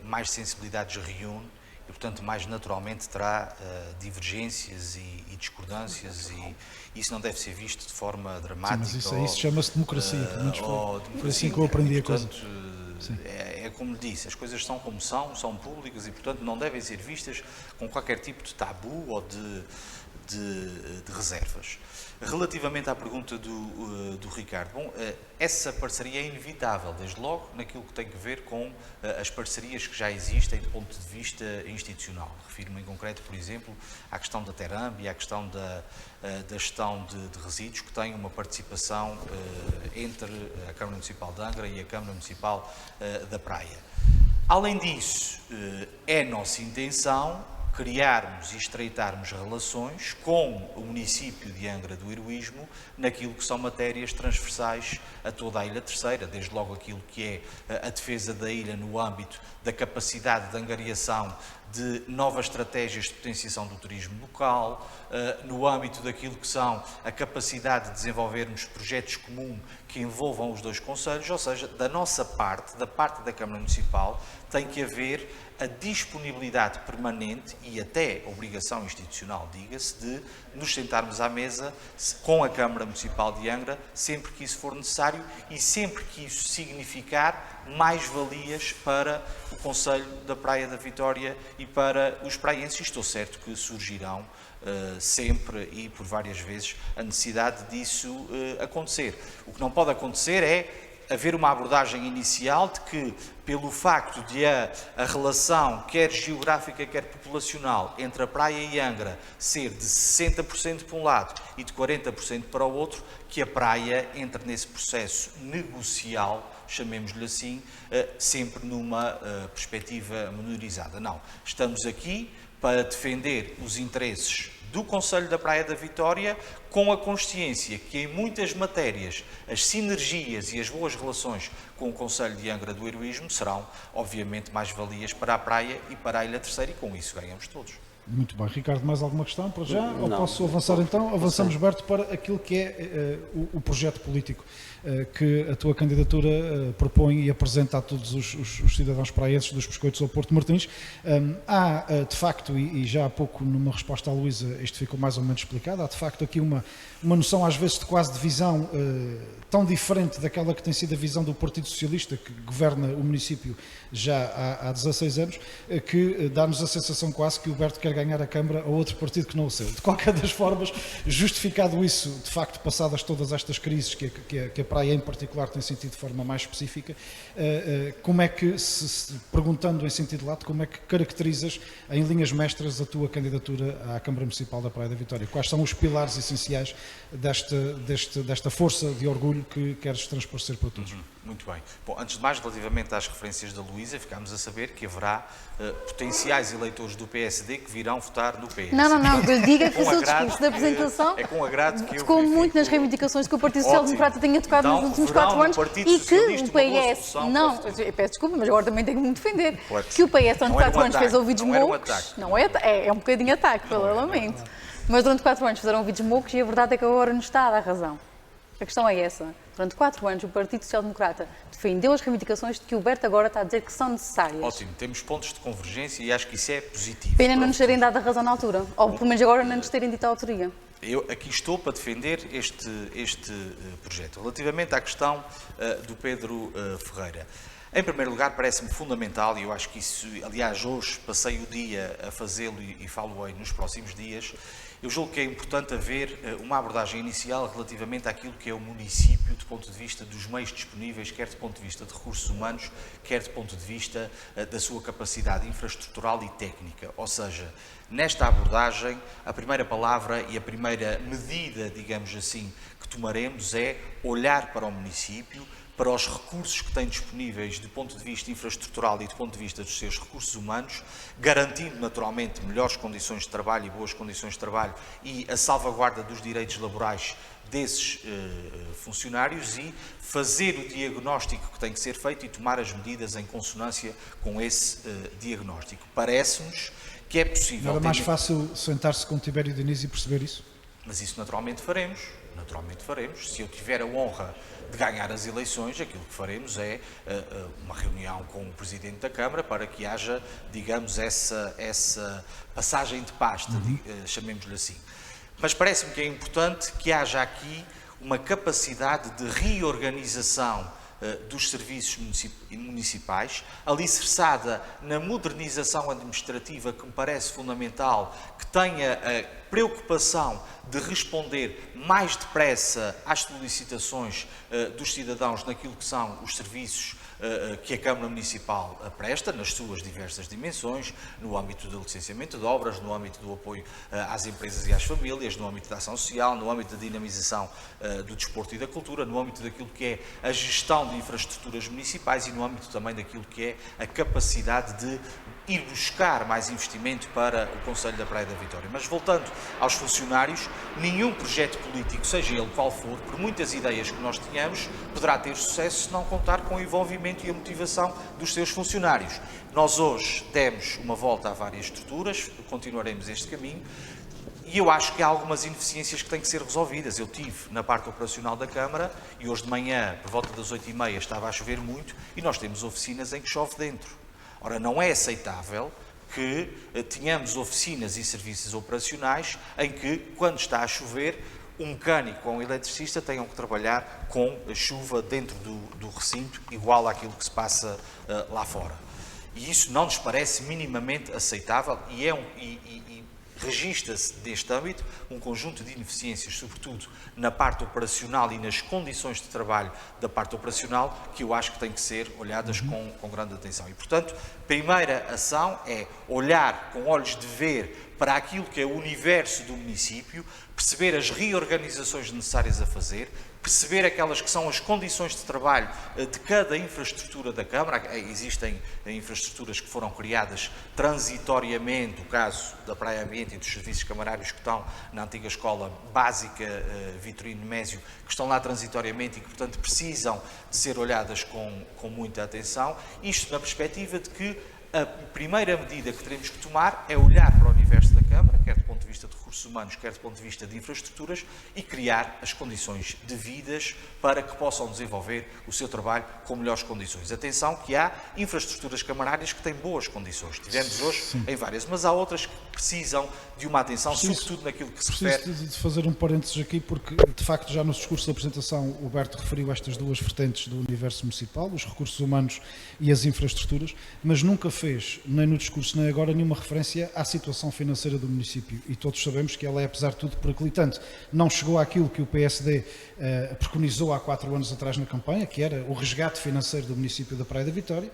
mais sensibilidades reúne e, portanto, mais naturalmente terá divergências e discordâncias e isso não deve ser visto de forma dramática. Sim, mas isso chama-se democracia. Foi assim que eu aprendi a coisa. É como lhe disse, as coisas são como são públicas e, portanto, não devem ser vistas com qualquer tipo de tabu ou de reservas. Relativamente à pergunta do Ricardo, bom, essa parceria é inevitável, desde logo, naquilo que tem a ver com as parcerias que já existem do ponto de vista institucional. Refiro-me em concreto, por exemplo, à questão da Teramb e à questão da gestão de resíduos, que tem uma participação entre a Câmara Municipal de Angra e a Câmara Municipal da Praia. Além disso, é nossa intenção criarmos e estreitarmos relações com o município de Angra do Heroísmo naquilo que são matérias transversais a toda a Ilha Terceira, desde logo aquilo que é a defesa da ilha no âmbito da capacidade de angariação de novas estratégias de potenciação do turismo local, no âmbito daquilo que são a capacidade de desenvolvermos projetos comuns que envolvam os dois concelhos, ou seja, da nossa parte, da parte da Câmara Municipal, tem que haver a disponibilidade permanente e até obrigação institucional, diga-se, de nos sentarmos à mesa com a Câmara Municipal de Angra sempre que isso for necessário e sempre que isso significar mais-valias para o Concelho da Praia da Vitória e para os praienses. Estou certo que surgirão sempre e por várias vezes a necessidade disso acontecer. O que não pode acontecer é haver uma abordagem inicial de que, pelo facto de a relação, quer geográfica, quer populacional, entre a praia e Angra ser de 60% para um lado e de 40% para o outro, que a praia entre nesse processo negocial, chamemos-lhe assim, sempre numa perspectiva menorizada. Não, estamos aqui para defender os interesses do Concelho da Praia da Vitória, com a consciência que em muitas matérias as sinergias e as boas relações com o Concelho de Angra do Heroísmo serão, obviamente, mais-valias para a praia e para a Ilha Terceira, e com isso ganhamos todos. Muito bem. Ricardo, mais alguma questão para já? Ou Não. posso avançar então? Avançamos, Berto, para aquilo que é o projeto político que a tua candidatura propõe e apresenta a todos os cidadãos praenses dos Biscoitos ao Porto Martins. Há, de facto, e já há pouco numa resposta à Luísa isto ficou mais ou menos explicado, há de facto aqui uma noção às vezes de quase de visão tão diferente daquela que tem sido a visão do Partido Socialista, que governa o município já há 16 anos, que dá-nos a sensação quase que o Berto quer ganhar a Câmara a outro partido que não o seu. De qualquer das formas, justificado isso, de facto, passadas todas estas crises que a praia em particular tem sentido de forma mais específica, como é que, perguntando em sentido lato, como é que caracterizas em linhas mestras a tua candidatura à Câmara Municipal da Praia da Vitória? Quais são os pilares essenciais desta força de orgulho que queres transparecer para todos? Muito bem. Bom, antes de mais, relativamente às referências da Luísa, ficámos a saber que haverá potenciais eleitores do PSD que virão votar no PS. Não, que eu diga que Com o seu agrado discurso de apresentação é com agrado que eu tocou muito verifico. nas reivindicações que o Partido Social Ótimo. Democrata tenha tocado Então, nos últimos verão 4 no anos Partido e que Socialista o uma boa PS, solução não, para o futuro. eu peço desculpa, mas agora também tenho que me defender, Claro que o PS durante não era 4 anos fez ataque, ouvidos não era moucos, não é um bocadinho ataque, pelo lamento, mas durante 4 anos fizeram ouvidos moucos e a verdade é que agora nos está a dar razão. A questão é essa. Durante 4 anos, o Partido Social Democrata defendeu as reivindicações de que o Berto agora está a dizer que são necessárias. Ótimo, temos pontos de convergência e acho que isso é positivo. Pena para não o nos terem futuro. dado a razão na altura. Ou pelo menos agora não nos terem dito a autoria. Eu aqui estou para defender este projeto. Relativamente à questão do Pedro Ferreira. Em primeiro lugar, parece-me fundamental, e eu acho que isso, aliás, hoje passei o dia a fazê-lo e falo-ei nos próximos dias, eu julgo que é importante haver uma abordagem inicial relativamente àquilo que é o município do ponto de vista dos meios disponíveis, quer do ponto de vista de recursos humanos, quer do ponto de vista da sua capacidade infraestrutural e técnica. Ou seja, nesta abordagem, a primeira palavra e a primeira medida, digamos assim, que tomaremos é olhar para o município, para os recursos que tem disponíveis do ponto de vista infraestrutural e do ponto de vista dos seus recursos humanos, garantindo naturalmente melhores condições de trabalho e boas condições de trabalho e a salvaguarda dos direitos laborais desses funcionários e fazer o diagnóstico que tem que ser feito e tomar as medidas em consonância com esse diagnóstico. Parece-nos que é possível... Não era mais fácil sentar-se com Tibério Diniz e perceber isso? Mas isso naturalmente faremos. Se eu tiver a honra de ganhar as eleições, aquilo que faremos é uma reunião com o Presidente da Câmara para que haja, digamos, essa passagem de pasta, chamemos-lhe assim. Mas parece-me que é importante que haja aqui uma capacidade de reorganização dos serviços municipais, alicerçada na modernização administrativa, que me parece fundamental, que tenha a preocupação de responder mais depressa às solicitações dos cidadãos naquilo que são os serviços que a Câmara Municipal presta, nas suas diversas dimensões, no âmbito do licenciamento de obras, no âmbito do apoio às empresas e às famílias, no âmbito da ação social, no âmbito da dinamização do desporto e da cultura, no âmbito daquilo que é a gestão de infraestruturas municipais e no âmbito também daquilo que é a capacidade de ir buscar mais investimento para o Concelho da Praia da Vitória. Mas voltando aos funcionários, nenhum projeto político, seja ele qual for, por muitas ideias que nós tenhamos, poderá ter sucesso se não contar com o envolvimento e a motivação dos seus funcionários. Nós hoje demos uma volta a várias estruturas, continuaremos este caminho, e eu acho que há algumas ineficiências que têm que ser resolvidas. Eu estive na parte operacional da Câmara e hoje de manhã, por volta das 8h30, estava a chover muito e nós temos oficinas em que chove dentro. Ora, não é aceitável que tenhamos oficinas e serviços operacionais em que, quando está a chover, um mecânico ou um eletricista tenham que trabalhar com a chuva dentro do recinto, igual àquilo que se passa lá fora. E isso não nos parece minimamente aceitável e registra-se deste âmbito um conjunto de ineficiências, sobretudo na parte operacional e nas condições de trabalho da parte operacional, que eu acho que têm que ser olhadas com grande atenção. E, portanto, primeira ação é olhar com olhos de ver para aquilo que é o universo do município, perceber as reorganizações necessárias a fazer, perceber aquelas que são as condições de trabalho de cada infraestrutura da Câmara. Existem infraestruturas que foram criadas transitoriamente, o caso da Praia Ambiente e dos serviços camarários que estão na antiga escola básica Vitorino Nemésio, que estão lá transitoriamente e que, portanto, precisam de ser olhadas com muita atenção. Isto na perspectiva de que a primeira medida que teremos que tomar é olhar para o universo da Câmara, quer do ponto de vista de recursos humanos, quer do ponto de vista de infraestruturas, e criar as condições devidas para que possam desenvolver o seu trabalho com melhores condições. Atenção que há infraestruturas camarárias que têm boas condições. Tivemos hoje em várias, mas há outras que precisam de uma atenção, sobretudo naquilo que se refere... Preciso de fazer um parênteses aqui, porque, de facto, já no discurso da apresentação, o Berto referiu estas duas vertentes do universo municipal, os recursos humanos e as infraestruturas, mas nunca fez, nem no discurso nem agora, nenhuma referência à situação financeira do município. E todos sabemos que ela é, apesar de tudo, periclitante. Não chegou àquilo que o PSD preconizou há 4 anos atrás na campanha, que era o resgate financeiro do município da Praia da Vitória,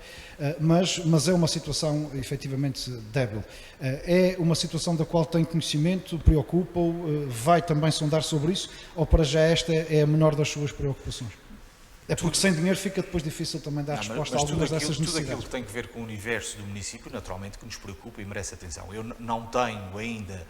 mas é uma situação efetivamente débil. É uma situação da qual tem conhecimento, preocupa-o, vai também sondar sobre isso, ou para já esta é a menor das suas preocupações? É porque sem dinheiro fica depois difícil também dar resposta a algumas dessas necessidades. Tudo aquilo que tem que ver com o universo do município, naturalmente, que nos preocupa e merece atenção. Eu não tenho ainda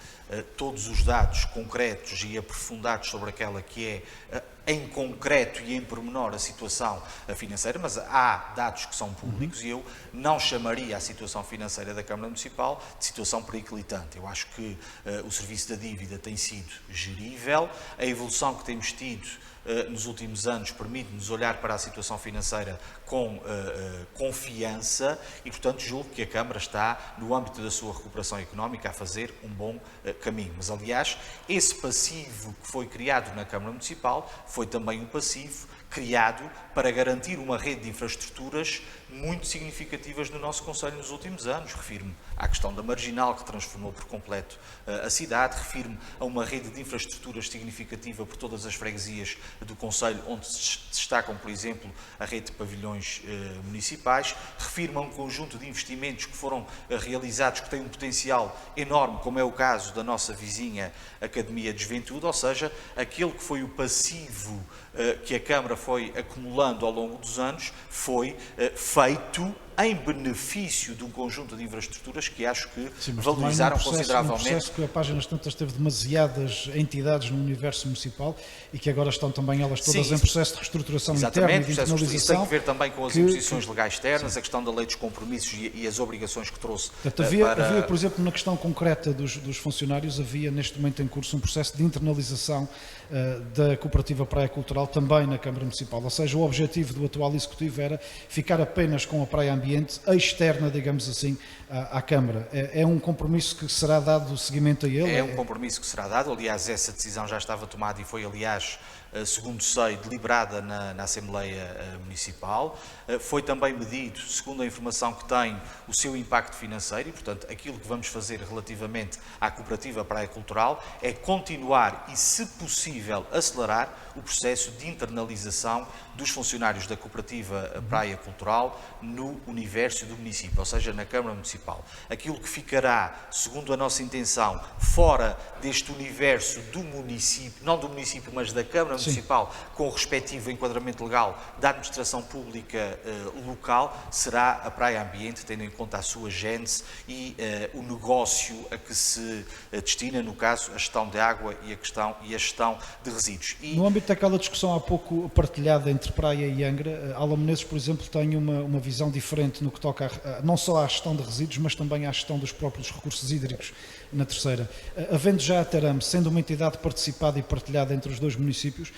todos os dados concretos e aprofundados sobre aquela que é, em concreto e em pormenor, a situação financeira, mas há dados que são públicos e eu não chamaria a situação financeira da Câmara Municipal de situação periclitante. Eu acho que o serviço da dívida tem sido gerível, a evolução que temos tido nos últimos anos permite-nos olhar para a situação financeira com confiança e, portanto, julgo que a Câmara está, no âmbito da sua recuperação económica, a fazer um bom caminho. Mas, aliás, esse passivo que foi criado na Câmara Municipal foi também um passivo criado para garantir uma rede de infraestruturas muito significativas no nosso Concelho nos últimos anos. Refiro-me à questão da Marginal, que transformou por completo a cidade, refiro-me a uma rede de infraestruturas significativa por todas as freguesias do Concelho, onde se destacam, por exemplo, a rede de pavilhões municipais, refiro-me a um conjunto de investimentos que foram realizados que têm um potencial enorme, como é o caso da nossa vizinha Academia de Juventude, ou seja, aquele que foi o passivo que a Câmara foi acumulando ao longo dos anos, foi feito em benefício de um conjunto de infraestruturas que acho que valorizaram consideravelmente. Um processo que a Páginas Tantas teve demasiadas entidades no universo municipal e que agora estão também elas todas em processo de reestruturação interna e de internalização. Isso tem que ver também com as imposições legais externas, a questão da lei dos compromissos e as obrigações que trouxe. Portanto, havia, por exemplo, na questão concreta dos funcionários, havia neste momento em curso um processo de internalização da Cooperativa Praia Cultural também na Câmara Municipal. Ou seja, o objetivo do atual Executivo era ficar apenas com a Praia Ambiente externa, digamos assim, à Câmara. É um compromisso que será dado seguimento a ele? É um compromisso que será dado. Aliás, essa decisão já estava tomada e foi, aliás, segundo sei, deliberada na Assembleia Municipal. Foi também medido, segundo a informação que tem, o seu impacto financeiro e, portanto, aquilo que vamos fazer relativamente à Cooperativa Praia Cultural é continuar e, se possível, acelerar o processo de internalização dos funcionários da Cooperativa Praia Cultural no universo do município, ou seja, na Câmara Municipal. Aquilo que ficará, segundo a nossa intenção, fora deste universo do município, não do município, mas da Câmara Municipal, Municipal, com o respectivo enquadramento legal da Administração Pública local, será a Praia Ambiente, tendo em conta a sua gênese e o negócio a que se destina, no caso, a gestão de água e a gestão de resíduos. No âmbito daquela discussão há pouco partilhada entre Praia e Angra, Além Menezes, por exemplo, tem uma visão diferente no que toca não só à gestão de resíduos, mas também à gestão dos próprios recursos hídricos na Terceira. Havendo já a Terame, sendo uma entidade participada e partilhada entre os dois municípios,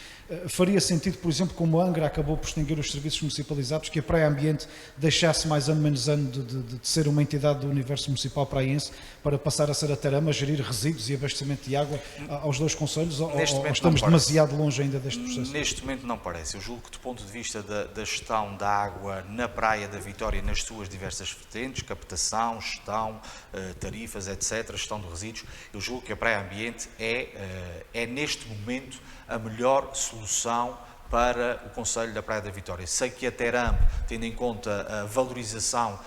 faria sentido, por exemplo, como a Angra acabou por extinguir os serviços municipalizados, que a Praia Ambiente deixasse mais ano menos ano de ser uma entidade do universo municipal praiense para passar a ser a Terame a gerir resíduos e abastecimento de água aos dois concelhos, ou estamos demasiado longe ainda deste processo? Neste momento não parece. Eu julgo que do ponto de vista da gestão da água na Praia da Vitória, nas suas diversas vertentes, captação, gestão, tarifas, etc., gestão de resíduos, eu julgo que a Praia Ambiente é neste momento a melhor solução para o Concelho da Praia da Vitória. Sei que a Terame, tendo em conta a valorização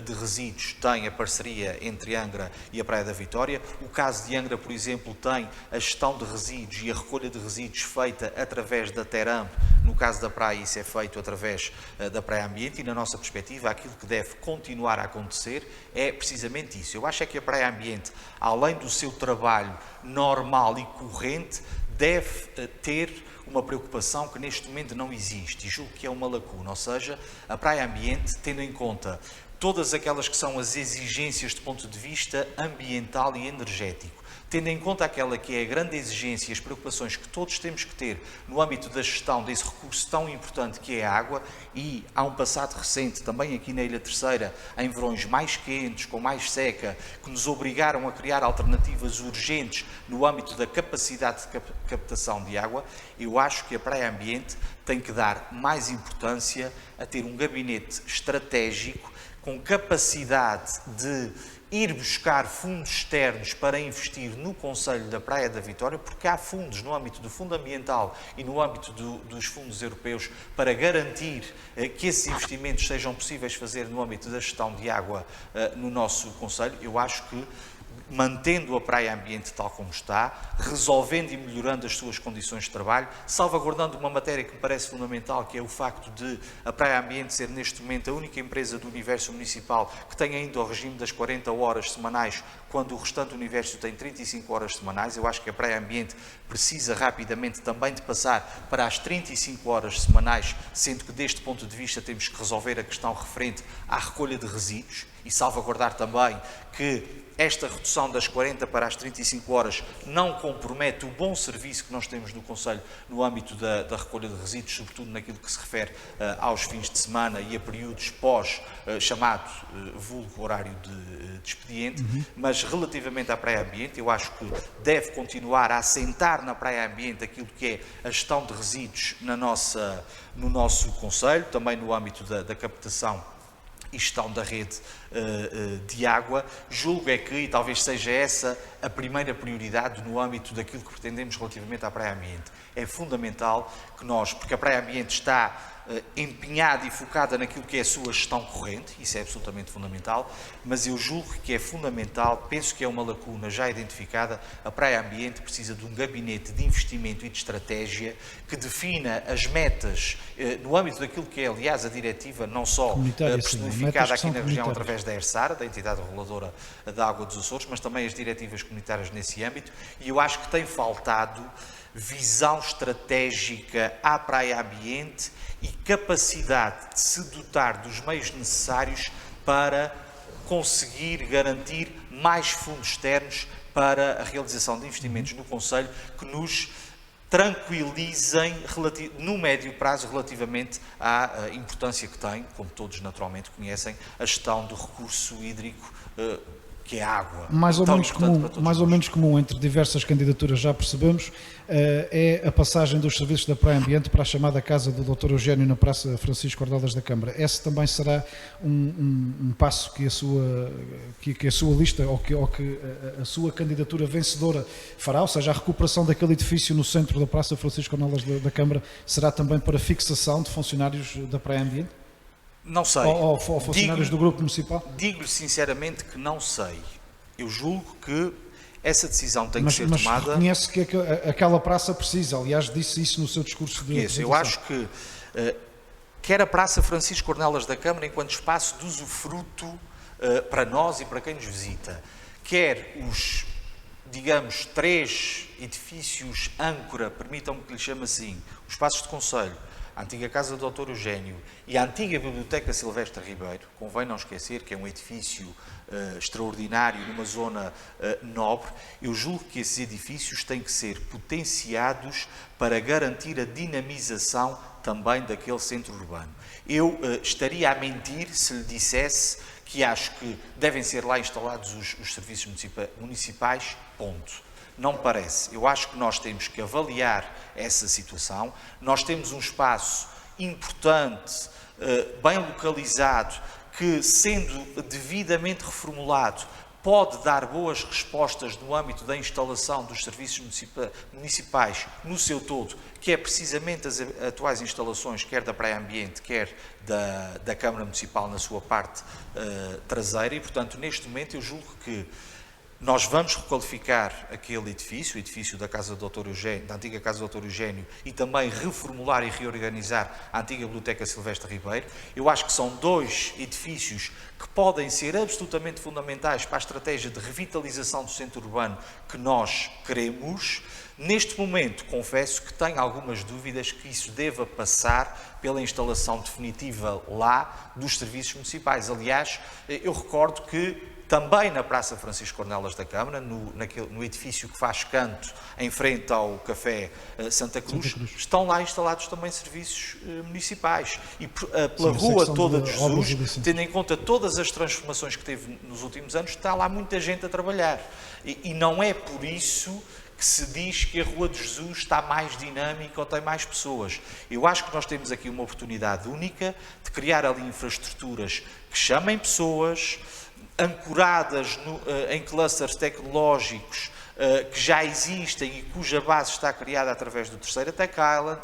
de resíduos, tem a parceria entre Angra e a Praia da Vitória. O caso de Angra, por exemplo, tem a gestão de resíduos e a recolha de resíduos feita através da Terame. No caso da Praia, isso é feito através da Praia Ambiente, e na nossa perspectiva, aquilo que deve continuar a acontecer é precisamente isso. Eu acho é que a Praia Ambiente, além do seu trabalho normal e corrente, deve ter uma preocupação que neste momento não existe, e julgo que é uma lacuna, ou seja, a Praia Ambiente, tendo em conta todas aquelas que são as exigências do ponto de vista ambiental e energético, tendo em conta aquela que é a grande exigência e as preocupações que todos temos que ter no âmbito da gestão desse recurso tão importante que é a água, e há um passado recente também aqui na Ilha Terceira, em verões mais quentes, com mais seca, que nos obrigaram a criar alternativas urgentes no âmbito da capacidade de captação de água. Eu acho que a Praia Ambiente tem que dar mais importância a ter um gabinete estratégico com capacidade de ir buscar fundos externos para investir no Concelho da Praia da Vitória, porque há fundos no âmbito do Fundo Ambiental e no âmbito dos fundos europeus para garantir que esses investimentos sejam possíveis fazer no âmbito da gestão de água no nosso Concelho. Eu acho que, mantendo a Praia Ambiente tal como está, resolvendo e melhorando as suas condições de trabalho, salvaguardando uma matéria que me parece fundamental, que é o facto de a Praia Ambiente ser neste momento a única empresa do universo municipal que tem ainda o regime das 40 horas semanais, quando o restante universo tem 35 horas semanais. Eu acho que a Praia Ambiente precisa rapidamente também de passar para as 35 horas semanais, sendo que deste ponto de vista temos que resolver a questão referente à recolha de resíduos e salvaguardar também que esta redução das 40 para as 35 horas não compromete o bom serviço que nós temos no Concelho no âmbito da recolha de resíduos, sobretudo naquilo que se refere aos fins de semana e a períodos pós chamado vulgo horário de expediente. Mas relativamente à Praia Ambiente, eu acho que deve continuar a assentar na Praia Ambiente aquilo que é a gestão de resíduos no nosso Concelho, também no âmbito da captação e gestão da rede de água. Julgo é que, e talvez seja essa a primeira prioridade no âmbito daquilo que pretendemos relativamente à Praia Ambiente. É fundamental que nós, porque a Praia Ambiente está empenhada e focada naquilo que é a sua gestão corrente, isso é absolutamente fundamental, mas eu julgo que é fundamental, penso que é uma lacuna já identificada, a Praia Ambiente precisa de um gabinete de investimento e de estratégia que defina as metas no âmbito daquilo que é, aliás, a diretiva, não só personificada aqui na região através da ERSAR, da Entidade Reguladora da Água dos Açores, mas também as diretivas comunitárias nesse âmbito, e eu acho que tem faltado visão estratégica à Praia Ambiente e capacidade de se dotar dos meios necessários para conseguir garantir mais fundos externos para a realização de investimentos no Concelho que nos tranquilizem no médio prazo relativamente à importância que tem, como todos naturalmente conhecem, a gestão do recurso hídrico que é a água. Mais ou menos comum entre diversas candidaturas, já percebemos, é a passagem dos serviços da Praia Ambiente para a chamada Casa do Dr. Eugénio na Praça Francisco Ordelas da Câmara. Esse também será um passo que a sua lista ou que a sua candidatura vencedora fará, ou seja, a recuperação daquele edifício no centro da Praça Francisco Ordelas da Câmara será também para fixação de funcionários da Praia Ambiente? Não sei. Ou funcionários do Grupo Municipal? Digo-lhe sinceramente que não sei. Eu julgo que essa decisão tem que Mas ser tomada. reconhece que aquela praça precisa, aliás, disse isso no seu discurso de Isso, eu acho que quer a Praça Francisco Ornelas da Câmara enquanto espaço de usufruto para nós e para quem nos visita, quer os, digamos, 3 edifícios âncora, permitam-me que lhe chame assim, os Espaços de Conselho, a antiga Casa do Dr. Eugénio e a antiga Biblioteca Silvestre Ribeiro, convém não esquecer que é um edifício extraordinário numa zona nobre. Eu julgo que esses edifícios têm que ser potenciados para garantir a dinamização também daquele centro urbano. Eu estaria a mentir se lhe dissesse que acho que devem ser lá instalados os serviços municipais, ponto. Não me parece. Eu acho que nós temos que avaliar essa situação. Nós temos um espaço importante, bem localizado, que, sendo devidamente reformulado, pode dar boas respostas no âmbito da instalação dos serviços municipais no seu todo, que é precisamente as atuais instalações, quer da Praia Ambiente, quer da Câmara Municipal na sua parte traseira, e, portanto, neste momento eu julgo que nós vamos requalificar aquele edifício, o edifício da Casa do Dr. Eugénio, da antiga Casa do Dr. Eugénio, e também reformular e reorganizar a antiga Biblioteca Silvestre Ribeiro. Eu acho que são 2 edifícios que podem ser absolutamente fundamentais para a estratégia de revitalização do centro urbano que nós queremos. Neste momento, confesso que tenho algumas dúvidas que isso deva passar pela instalação definitiva lá dos serviços municipais. Aliás, eu recordo que também na Praça Francisco Ornelas da Câmara, no edifício que faz canto em frente ao Café Santa Cruz, estão lá instalados também serviços municipais. E pela rua toda de Jesus, tendo em conta todas as transformações que teve nos últimos anos, está lá muita gente a trabalhar. E não é por isso que se diz que a Rua de Jesus está mais dinâmica ou tem mais pessoas. Eu acho que nós temos aqui uma oportunidade única de criar ali infraestruturas que chamem pessoas, ancoradas em clusters tecnológicos que já existem e cuja base está criada através do terceiro Tech Island,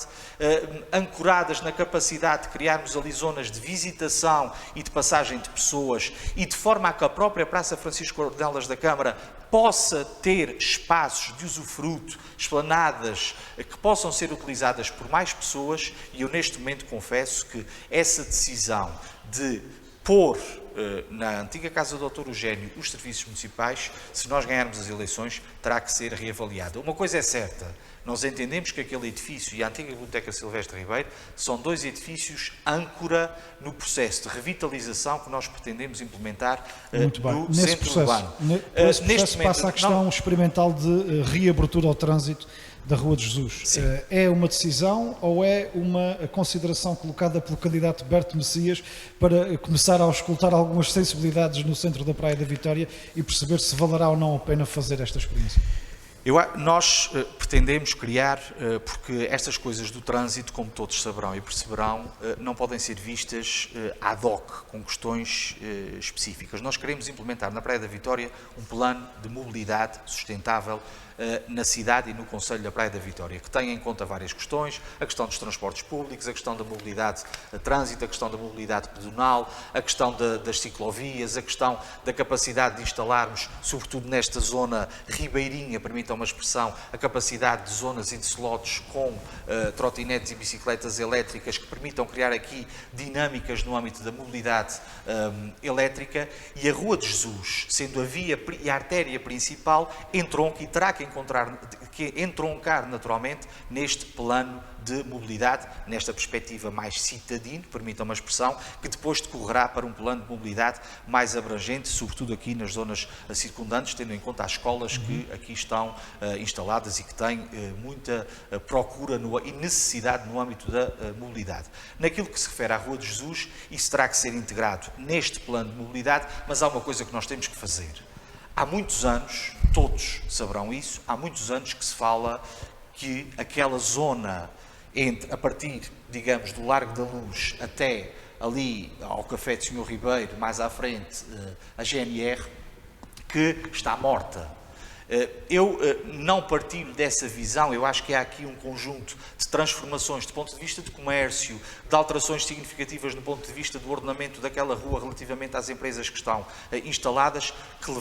ancoradas na capacidade de criarmos ali zonas de visitação e de passagem de pessoas, e de forma a que a própria Praça Francisco Ornelas da Câmara possa ter espaços de usufruto, esplanadas, que possam ser utilizadas por mais pessoas. E eu neste momento confesso que essa decisão de pôr na antiga Casa do Dr. Eugénio os serviços municipais, se nós ganharmos as eleições, terá que ser reavaliada. Uma coisa é certa, nós entendemos que aquele edifício e a antiga Biblioteca Silvestre Ribeiro são 2 edifícios âncora no processo de revitalização que nós pretendemos implementar no centro urbano. Nesse processo passa a questão experimental de reabertura ao trânsito da Rua de Jesus. Sim. É uma decisão ou é uma consideração colocada pelo candidato Berto Messias para começar a auscultar algumas sensibilidades no centro da Praia da Vitória e perceber se valerá ou não a pena fazer esta experiência? Nós pretendemos criar, porque estas coisas do trânsito, como todos saberão e perceberão, não podem ser vistas ad hoc, com questões específicas. Nós queremos implementar na Praia da Vitória um plano de mobilidade sustentável na cidade e no concelho da Praia da Vitória, que tenha em conta várias questões: a questão dos transportes públicos, a questão da mobilidade a trânsito, a questão da mobilidade pedonal, a questão das ciclovias, a questão da capacidade de instalarmos, sobretudo nesta zona ribeirinha, permitam uma expressão, a capacidade de zonas e de slots com trotinetes e bicicletas elétricas que permitam criar aqui dinâmicas no âmbito da mobilidade elétrica. E a Rua de Jesus, sendo a via e a artéria principal, entronca e terá que entroncar naturalmente neste plano de mobilidade, nesta perspectiva mais citadina, permitam uma expressão, que depois decorrerá para um plano de mobilidade mais abrangente, sobretudo aqui nas zonas circundantes, tendo em conta as escolas que aqui estão instaladas e que têm muita procura e necessidade no âmbito da mobilidade. Naquilo que se refere à Rua de Jesus, isso terá que ser integrado neste plano de mobilidade, mas há uma coisa que nós temos que fazer. Há muitos anos, todos saberão isso, há muitos anos que se fala que aquela zona a partir, digamos, do Largo da Luz até ali ao Café de Sr. Ribeiro, mais à frente, a GNR, que está morta. Eu não partilho dessa visão. Eu acho que há aqui um conjunto de transformações do ponto de vista de comércio, de alterações significativas do ponto de vista do ordenamento daquela rua relativamente às empresas que estão instaladas, que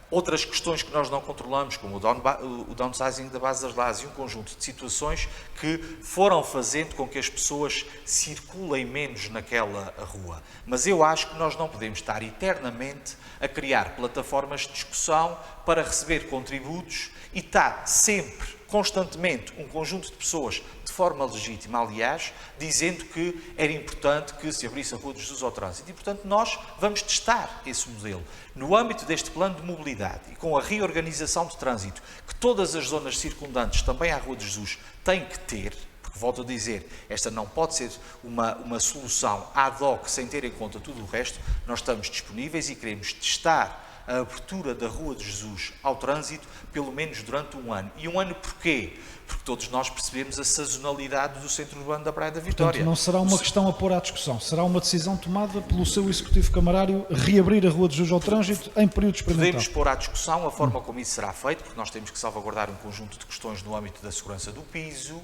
Outras questões que nós não controlamos, como o downsizing da base das lajes e um conjunto de situações que foram fazendo com que as pessoas circulem menos naquela rua. Mas eu acho que nós não podemos estar eternamente a criar plataformas de discussão para receber contributos e estar sempre, constantemente, um conjunto de pessoas, de forma legítima, aliás, dizendo que era importante que se abrisse a Rua de Jesus ao trânsito. E, portanto, nós vamos testar esse modelo. No âmbito deste plano de mobilidade e com a reorganização de trânsito que todas as zonas circundantes, também à Rua de Jesus, têm que ter, porque, volto a dizer, esta não pode ser uma solução ad hoc sem ter em conta tudo o resto, nós estamos disponíveis e queremos testar a abertura da Rua de Jesus ao trânsito, pelo menos durante um ano. E um ano porquê? Porque todos nós percebemos a sazonalidade do centro urbano da Praia da Vitória. Portanto, não será uma questão a pôr à discussão, será uma decisão tomada pelo seu Executivo Camarário reabrir a Rua de Jesus ao trânsito em período experimental. Podemos pôr à discussão a forma como isso será feito, porque nós temos que salvaguardar um conjunto de questões no âmbito da segurança do piso,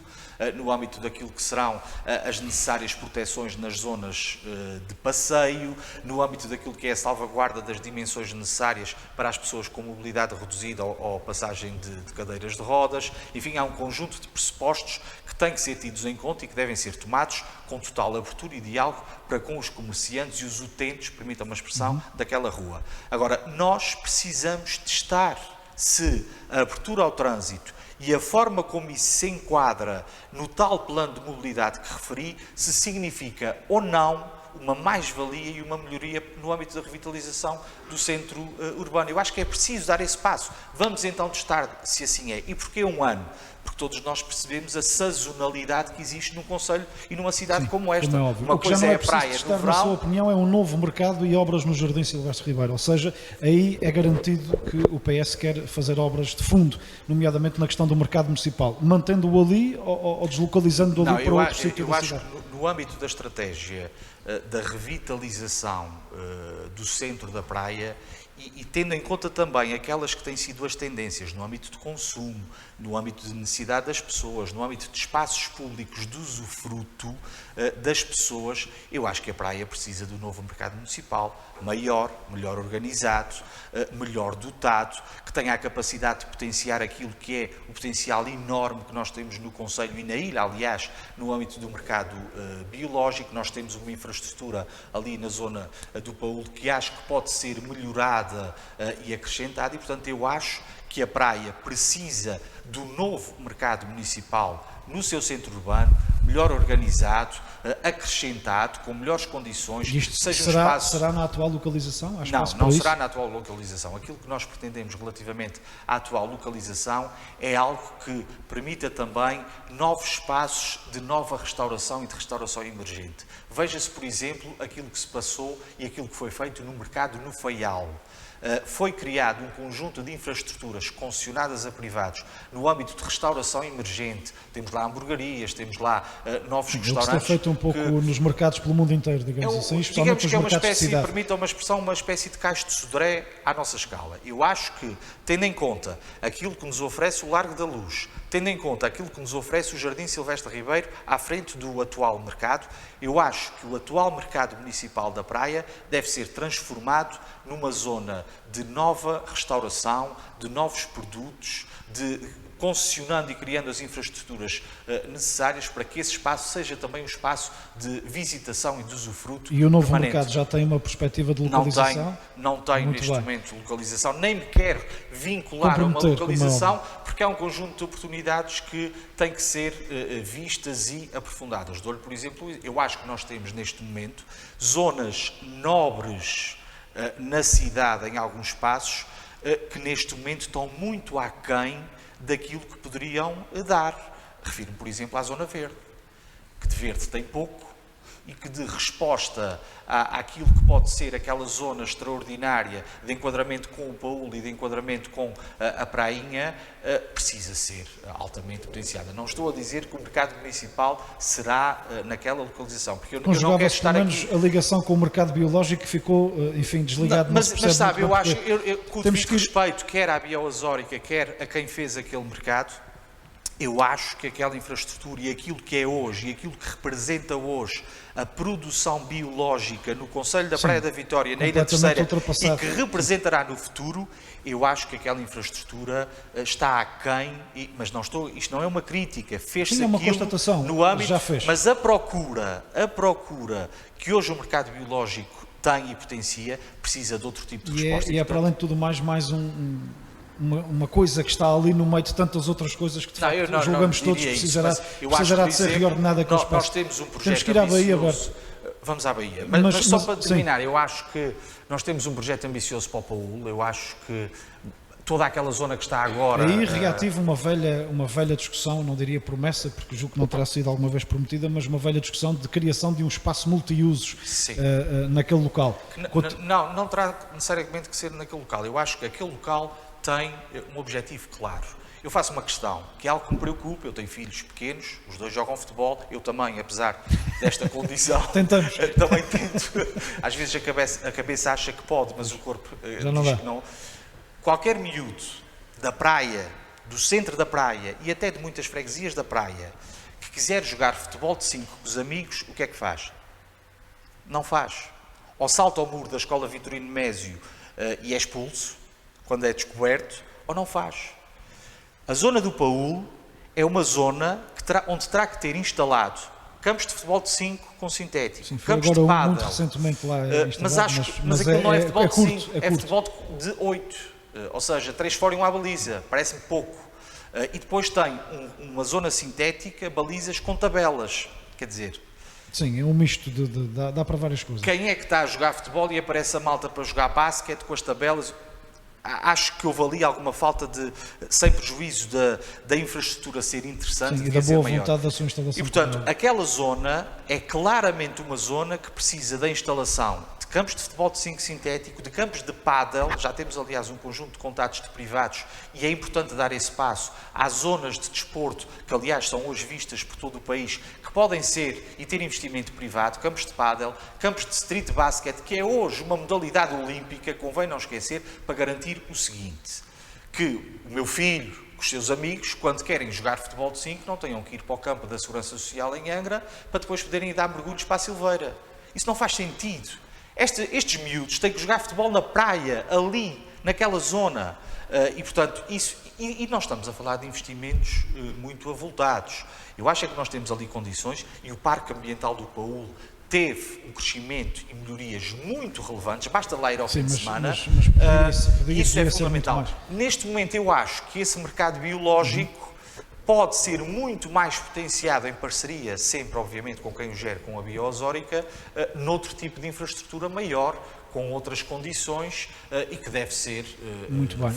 no âmbito daquilo que serão as necessárias proteções nas zonas de passeio, no âmbito daquilo que é a salvaguarda das dimensões necessárias para as pessoas com mobilidade reduzida ou passagem de cadeiras de rodas. Enfim, há um conjunto de pressupostos que têm que ser tidos em conta e que devem ser tomados com total abertura e diálogo para com os comerciantes e os utentes, permitam uma expressão, daquela rua. Agora, nós precisamos testar se a abertura ao trânsito e a forma como isso se enquadra no tal plano de mobilidade que referi, se significa ou não uma mais-valia e uma melhoria no âmbito da revitalização do centro urbano. Eu acho que é preciso dar esse passo. Vamos então testar se assim é. E porquê um ano? Porque todos nós percebemos a sazonalidade que existe num concelho e numa cidade como esta. Como é óbvio. Uma coisa é a praia testar, no na verão. sua opinião, é um novo mercado e obras no Jardim Silvestre Ribeiro. Ou seja, aí é garantido que o PS quer fazer obras de fundo, nomeadamente na questão do mercado municipal, mantendo-o ali ou deslocalizando-o ali para outro sítio da cidade? Eu acho que no âmbito da estratégia da revitalização do centro da praia e tendo em conta também aquelas que têm sido as tendências no âmbito de consumo, no âmbito de necessidade das pessoas, no âmbito de espaços públicos de usufruto das pessoas, eu acho que a praia precisa do novo mercado municipal, maior, melhor organizado, melhor dotado, que tenha a capacidade de potenciar aquilo que é o potencial enorme que nós temos no concelho e na ilha, aliás, no âmbito do mercado biológico. Nós temos uma infraestrutura ali na zona do Paúl que acho que pode ser melhorada e acrescentada e, portanto, eu acho que a praia precisa do novo mercado municipal no seu centro urbano, melhor organizado, acrescentado, com melhores condições. E isto seja será na atual localização? Não será na atual localização. Aquilo que nós pretendemos relativamente à atual localização é algo que permita também novos espaços de nova restauração e de restauração emergente. Veja-se, por exemplo, aquilo que se passou e aquilo que foi feito no mercado no Faial. Foi criado um conjunto de infraestruturas concessionadas a privados no âmbito de restauração emergente. Temos lá hamburguerias, temos lá novos restaurantes. Isto é feito um pouco nos mercados pelo mundo inteiro, digamos assim, digamos que é uma espécie, de permita uma expressão, uma espécie de Caixo de Sodré à nossa escala. Eu acho que, tendo em conta aquilo que nos oferece o Largo da Luz, tendo em conta aquilo que nos oferece o Jardim Silvestre Ribeiro à frente do atual mercado, eu acho que o atual mercado municipal da praia deve ser transformado numa zona de nova restauração, de novos produtos, concessionando e criando as infraestruturas necessárias para que esse espaço seja também um espaço de visitação e de usufruto. E o novo permanente. mercado já tem uma perspectiva de localização? Não tem Muito neste bem. momento localização, nem me quero vincular a uma localização, porque há um conjunto de oportunidades que têm que ser vistas e aprofundadas. Dou-lhe, por exemplo, eu acho que nós temos neste momento zonas nobres na cidade, em alguns espaços, que neste momento estão muito aquém daquilo que poderiam dar. Refiro-me, por exemplo, à Zona Verde, que de verde tem pouco e que de resposta àquilo que pode ser aquela zona extraordinária de enquadramento com o Paúl e de enquadramento com a prainha, precisa ser altamente potenciada. Não estou a dizer que o mercado municipal será naquela localização, porque eu não quero estar pelo menos aqui... a ligação com o mercado biológico ficou, enfim, desligado. Mas sabe, eu acho, com o temos devido respeito, quer à Bioazórica, quer a quem fez aquele mercado, Eu acho que aquela infraestrutura e aquilo que é hoje e aquilo que representa hoje a produção biológica no Concelho da Praia da Vitória, na Ilha Terceira, e que representará no futuro, eu acho que aquela infraestrutura está aquém, mas não estou, isto não é uma crítica, fez-se uma aquilo constatação, no âmbito, já fez. mas a procura que hoje o mercado biológico tem e potencia, precisa de outro tipo de resposta. E é para além de tudo mais uma coisa que está ali no meio de tantas outras coisas que de facto julgamos todos que precisará de ser reordenada aquele espaço. Nós temos um projeto Temos que ir à Bahia, ambicioso. Vamos à Bahia. Mas só para terminar, eu acho que nós temos um projeto ambicioso para o Paúl. Eu acho que toda aquela zona que está agora... Aí reativo uma velha discussão, não diria promessa, porque julgo que não terá sido alguma vez prometida, mas uma velha discussão de criação de um espaço multiusos naquele local. Não terá necessariamente que ser naquele local. Eu acho que aquele local tem um objetivo claro. Eu faço uma questão, que é algo que me preocupa. Eu tenho filhos pequenos, os dois jogam futebol, eu também, apesar desta condição, tentamos. Também tento. Às vezes a cabeça acha que pode, mas o corpo diz que não. Qualquer miúdo da praia, do centro da praia e até de muitas freguesias da praia, que quiser jogar futebol de 5 com os amigos, o que é que faz? Não faz. Ou salta ao muro da Escola Vitorino Mésio e é expulso, quando é descoberto, ou não faz. A zona do Paúl é uma zona onde terá que ter instalado campos de futebol de 5 com sintético, sim, campos de pádel. Muito recentemente lá mas aquilo não é futebol de 5, é futebol de 8. Ou seja, 3 fora e 1 à baliza, parece-me pouco. E depois tem uma zona sintética, balizas com tabelas, quer dizer... Sim, é um misto, dá para várias coisas. Quem é que está a jogar futebol e aparece a malta para jogar basquete com as tabelas? Acho que houve ali alguma falta sem prejuízo da infraestrutura ser interessante. Sim, e da boa vontade da sua instalação. E, portanto, aquela zona é claramente uma zona que precisa da instalação de campos de futebol de 5 sintético, de campos de pádel. Já temos, aliás, um conjunto de contatos de privados e é importante dar esse passo. Há zonas de desporto, que aliás são hoje vistas por todo o país, que podem ser e ter investimento privado, campos de pádel, campos de street basket, que é hoje uma modalidade olímpica, convém não esquecer, para garantir o seguinte, que o meu filho, com os seus amigos, quando querem jogar futebol de 5, não tenham que ir para o campo da Segurança Social em Angra para depois poderem ir dar mergulhos para a Silveira. Isso não faz sentido. Estes miúdos têm que jogar futebol na praia, ali, naquela zona. E, portanto, e nós estamos a falar de investimentos muito avultados. Eu acho que nós temos ali condições e o Parque Ambiental do Paúl teve um crescimento e melhorias muito relevantes, basta lá ir ao fim de semana, isso é fundamental. Neste momento eu acho que esse mercado biológico pode ser muito mais potenciado em parceria, sempre obviamente com quem o gera, com a Bioosórica, noutro tipo de infraestrutura maior, com outras condições e que deve ser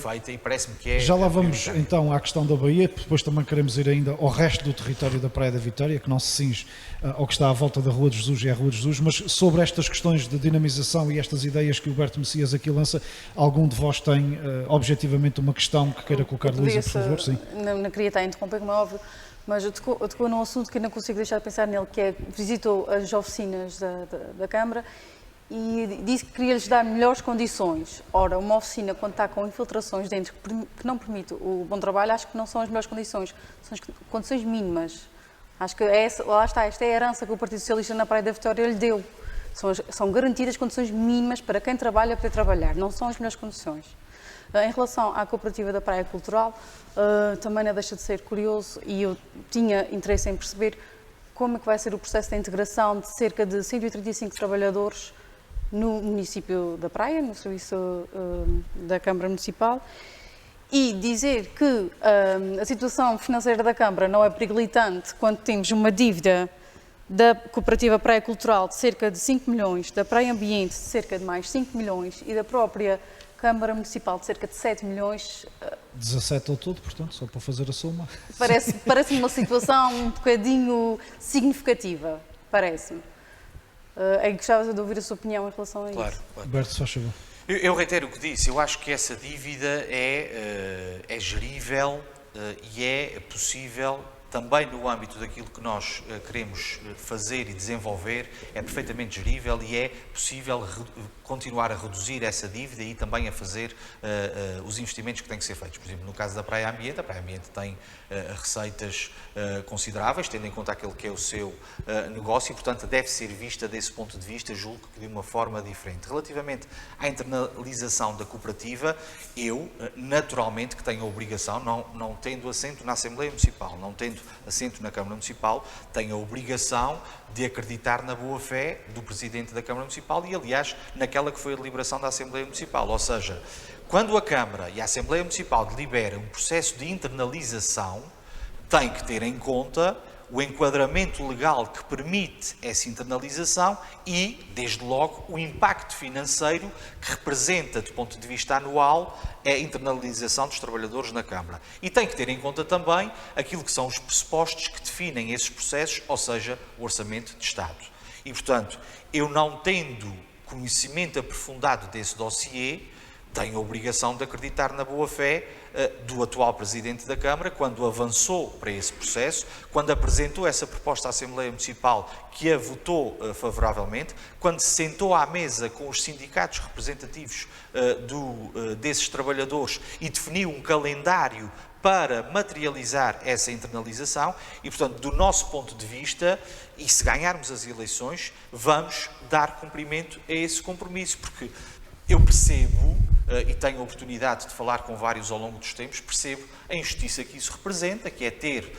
feita e parece-me que é... Já lá vamos então à questão da Bahia, depois também queremos ir ainda ao resto do território da Praia da Vitória, que não se cinge ao que está à volta da Rua de Jesus e à Rua de Jesus, mas sobre estas questões de dinamização e estas ideias que o Huberto Messias aqui lança, algum de vós tem objetivamente uma questão que queira colocar, Luísa, por favor? Sim. Não queria estar a interromper, como é óbvio, mas eu tocou num assunto que eu não consigo deixar de pensar nele, que é visitou as oficinas da Câmara e disse que queria-lhes dar melhores condições. Ora, uma oficina, quando está com infiltrações dentro que não permite o bom trabalho, acho que não são as melhores condições, são as condições mínimas. Acho que lá está, esta é a herança que o Partido Socialista na Praia da Vitória lhe deu. São garantidas condições mínimas para quem trabalha para trabalhar, não são as melhores condições. Em relação à cooperativa da Praia Cultural, também não deixa de ser curioso e eu tinha interesse em perceber como é que vai ser o processo de integração de cerca de 135 trabalhadores no município da Praia, no serviço da Câmara Municipal, e dizer que a situação financeira da Câmara não é periclitante quando temos uma dívida da Cooperativa Praia Cultural de cerca de 5 milhões, da Praia Ambiente de cerca de mais 5 milhões e da própria Câmara Municipal de cerca de 7 milhões. 17 ao todo, portanto, só para fazer a soma. Parece-me uma situação um bocadinho significativa, parece-me. Gostava de ouvir a sua opinião em relação a isso. Claro. Roberto, se faz favor. Eu reitero o que disse, eu acho que essa dívida é gerível e é possível, também no âmbito daquilo que nós queremos fazer e desenvolver, é perfeitamente gerível e é possível continuar a reduzir essa dívida e também a fazer os investimentos que têm que ser feitos. Por exemplo, no caso da Praia Ambiente, a Praia Ambiente tem receitas consideráveis, tendo em conta aquele que é o seu negócio, e, portanto, deve ser vista desse ponto de vista, julgo que de uma forma diferente. Relativamente à internalização da cooperativa, eu, naturalmente, que tenho a obrigação, não tendo assento na Assembleia Municipal, não tendo assento na Câmara Municipal, tenho a obrigação de acreditar na boa-fé do Presidente da Câmara Municipal e, aliás, naquela que foi a deliberação da Assembleia Municipal. Ou seja, quando a Câmara e a Assembleia Municipal deliberam um processo de internalização, tem que ter em conta o enquadramento legal que permite essa internalização e, desde logo, o impacto financeiro que representa, do ponto de vista anual, a internalização dos trabalhadores na Câmara. E tem que ter em conta também aquilo que são os pressupostos que definem esses processos, ou seja, o Orçamento de Estado. E, portanto, eu não tendo conhecimento aprofundado desse dossiê, tenho a obrigação de acreditar na boa-fé do atual Presidente da Câmara, quando avançou para esse processo, quando apresentou essa proposta à Assembleia Municipal, que a votou favoravelmente, quando se sentou à mesa com os sindicatos representativos desses trabalhadores e definiu um calendário para materializar essa internalização e, portanto, do nosso ponto de vista, e se ganharmos as eleições, vamos dar cumprimento a esse compromisso, porque eu percebo, e tenho a oportunidade de falar com vários ao longo dos tempos, percebo a injustiça que isso representa, que é ter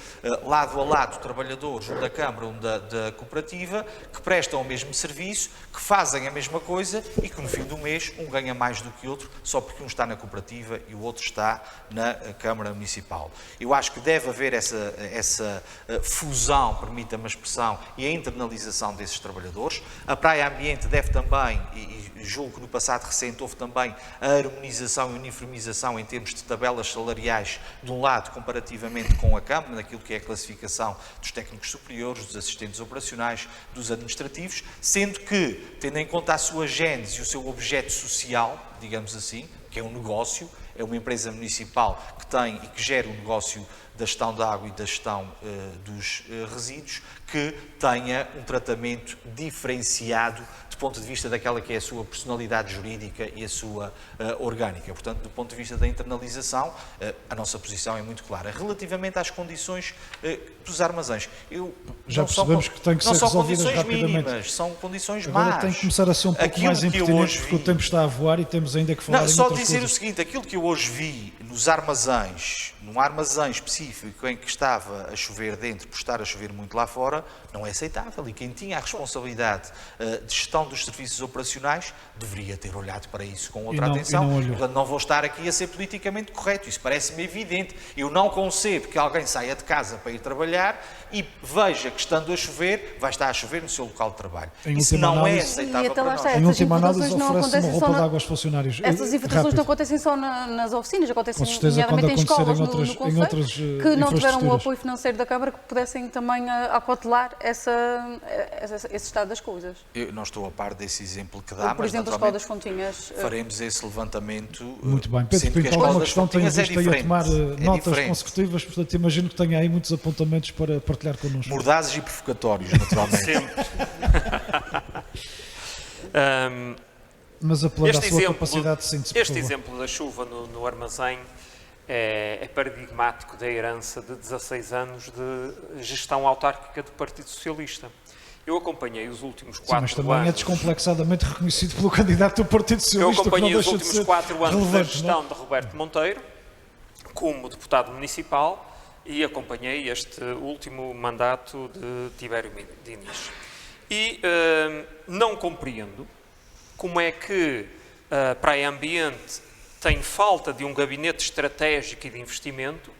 lado a lado trabalhadores, um da Câmara, um da cooperativa, que prestam o mesmo serviço, que fazem a mesma coisa e que no fim do mês um ganha mais do que o outro, só porque um está na cooperativa e o outro está na Câmara Municipal. Eu acho que deve haver essa fusão, permita-me a expressão, e a internalização desses trabalhadores. A Praia Ambiente deve também, e julgo que no passado recente houve também a harmonização e uniformização em termos de tabelas salariais, de um lado, comparativamente com a Câmara, naquilo que é a classificação dos técnicos superiores, dos assistentes operacionais, dos administrativos, sendo que, tendo em conta a sua gênese e o seu objeto social, digamos assim, que é um negócio, é uma empresa municipal que tem e que gera o negócio da gestão da água e da gestão dos resíduos, que tenha um tratamento diferenciado do ponto de vista daquela que é a sua personalidade jurídica e a sua orgânica. Portanto, do ponto de vista da internalização, a nossa posição é muito clara. Relativamente às condições dos armazéns, já percebemos que tem que ser resolvidas rapidamente. Mínimas, são condições Agora más. tem que começar a ser um pouco mais impertinente, porque o tempo está a voar e temos ainda que falar em outras coisas. Só dizer o seguinte, aquilo que eu hoje vi nos armazéns, num armazém específico em que estava a chover dentro, por estar a chover muito lá fora, não é aceitável. E quem tinha a responsabilidade de gestão dos serviços operacionais deveria ter olhado para isso com outra atenção. Portanto, não vou estar aqui a ser politicamente correto. Isso parece-me evidente. Eu não concebo que alguém saia de casa para ir trabalhar e veja que, estando a chover, vai estar a chover no seu local de trabalho. Isso não é aceitável para nós. Em última análise, oferece uma roupa de água aos funcionários. Essas infiltrações não acontecem só nas oficinas, acontecem nomeadamente em escolas no Conselho, que não tiveram o apoio financeiro da Câmara que pudessem também acautelar esse estado das coisas. Eu não estou a par desse exemplo que dá, por exemplo, a Escola das Fontinhas. Faremos esse levantamento. Muito bem. Pedro Pinto, alguma questão tenho visto aí a tomar notas consecutivas, portanto imagino que tenha aí muitos apontamentos para partilhar connosco. Mordazes e provocatórios, naturalmente. Sempre. Mas apelando à sua capacidade de síntese, por Este favor. exemplo da chuva no armazém é paradigmático da herança de 16 anos de gestão autárquica do Partido Socialista. Eu acompanhei os últimos 4 anos... Mas também é descomplexadamente reconhecido pelo candidato do Partido Socialista. Eu acompanhei que não os deixa de últimos ser 4 anos da relevante, gestão não? de Roberto Monteiro, como deputado municipal, e acompanhei este último mandato de Tibério Diniz. E não compreendo como é que a Praia Ambiente tem falta de um gabinete estratégico e de investimento,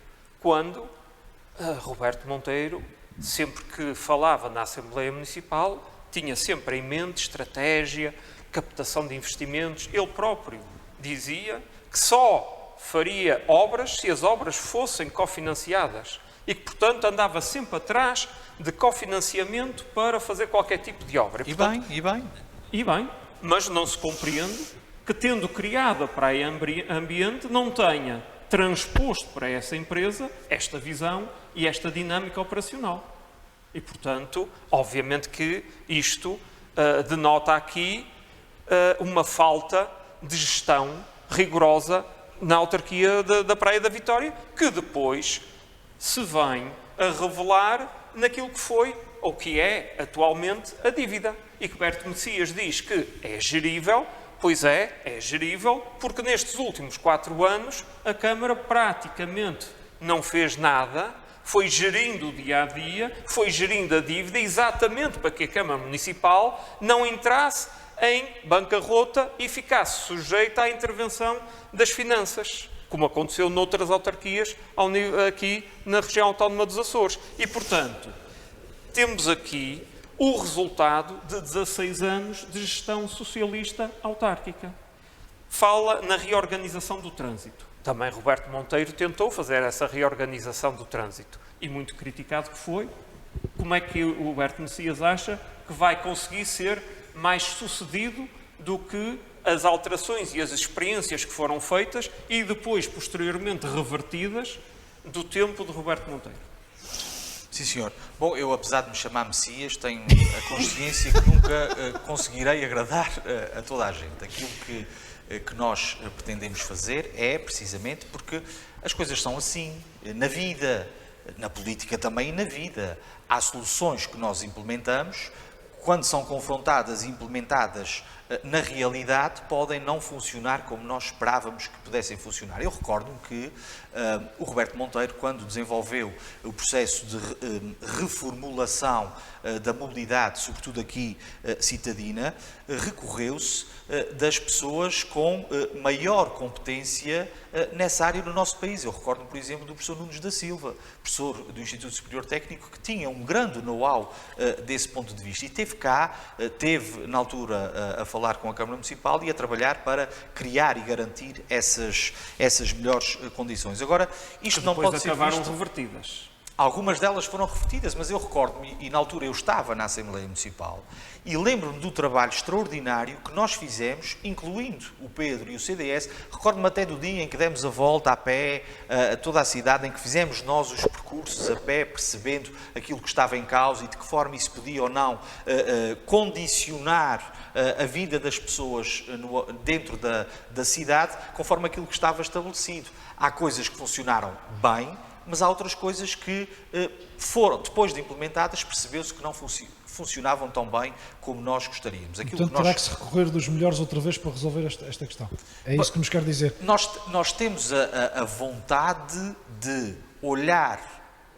quando Roberto Monteiro, sempre que falava na Assembleia Municipal, tinha sempre em mente estratégia, captação de investimentos. Ele próprio dizia que só faria obras se as obras fossem cofinanciadas e que, portanto, andava sempre atrás de cofinanciamento para fazer qualquer tipo de obra. E bem. E bem, mas não se compreende que, tendo criado a Praia Ambiente, não tenha transposto para essa empresa esta visão e esta dinâmica operacional. E, portanto, obviamente que isto denota aqui uma falta de gestão rigorosa na autarquia da Praia da Vitória, que depois se vem a revelar naquilo que foi ou que é atualmente a dívida. E que Berto Messias diz que é gerível, pois é gerível, porque nestes últimos 4 anos a Câmara praticamente não fez nada, foi gerindo o dia-a-dia, foi gerindo a dívida exatamente para que a Câmara Municipal não entrasse em bancarrota e ficasse sujeita à intervenção das finanças, como aconteceu noutras autarquias aqui na região autónoma dos Açores. E, portanto, temos aqui o resultado de 16 anos de gestão socialista autárquica. Fala na reorganização do trânsito. Também Roberto Monteiro tentou fazer essa reorganização do trânsito. E muito criticado que foi. Como é que o Berto Messias acha que vai conseguir ser mais sucedido do que as alterações e as experiências que foram feitas e depois, posteriormente, revertidas do tempo de Roberto Monteiro? Sim, senhor. Bom, eu, apesar de me chamar Messias, tenho a consciência que nunca conseguirei agradar a toda a gente. Aquilo que nós pretendemos fazer é, precisamente, porque as coisas são assim, na vida, na política também e na vida. Há soluções que nós implementamos, quando são confrontadas e implementadas na realidade, podem não funcionar como nós esperávamos que pudessem funcionar. Eu recordo-me que o Roberto Monteiro, quando desenvolveu o processo de reformulação da mobilidade, sobretudo aqui citadina, recorreu-se das pessoas com maior competência nessa área no nosso país. Eu recordo-me, por exemplo, do professor Nunes da Silva, professor do Instituto Superior Técnico, que tinha um grande know-how desse ponto de vista e teve na altura a falar com a Câmara Municipal e a trabalhar para criar e garantir essas melhores condições. Agora, isto não pode ser acabaram visto... revertidas. Algumas delas foram revertidas, mas eu recordo-me, e na altura eu estava na Assembleia Municipal, e lembro-me do trabalho extraordinário que nós fizemos, incluindo o Pedro e o CDS. Recordo-me até do dia em que demos a volta a pé a toda a cidade, em que fizemos nós os percursos a pé, percebendo aquilo que estava em causa e de que forma isso podia ou não condicionar a vida das pessoas dentro da cidade, conforme aquilo que estava estabelecido. Há coisas que funcionaram bem, mas há outras coisas que foram, depois de implementadas, percebeu-se que não funcionavam tão bem como nós gostaríamos. Portanto, terá que se recorrer dos melhores outra vez para resolver esta questão. É isso que nos quer dizer. Nós temos a vontade de olhar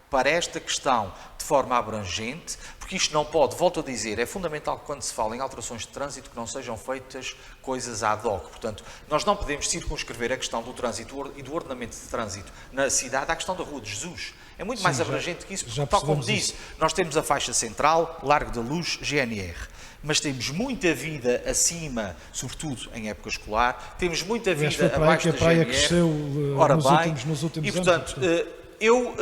para esta questão de forma abrangente, porque isto não pode, volto a dizer, é fundamental que quando se fala em alterações de trânsito que não sejam feitas coisas ad hoc. Portanto, nós não podemos circunscrever a questão do trânsito e do ordenamento de trânsito na cidade à questão da Rua de Jesus. É muito mais abrangente que isso, porque, tal como disse, nós temos a faixa central, Largo da Luz, GNR. Mas temos muita vida acima, sobretudo em época escolar, temos muita vida abaixo da GNR. A praia cresceu nos últimos e, portanto, anos. Eu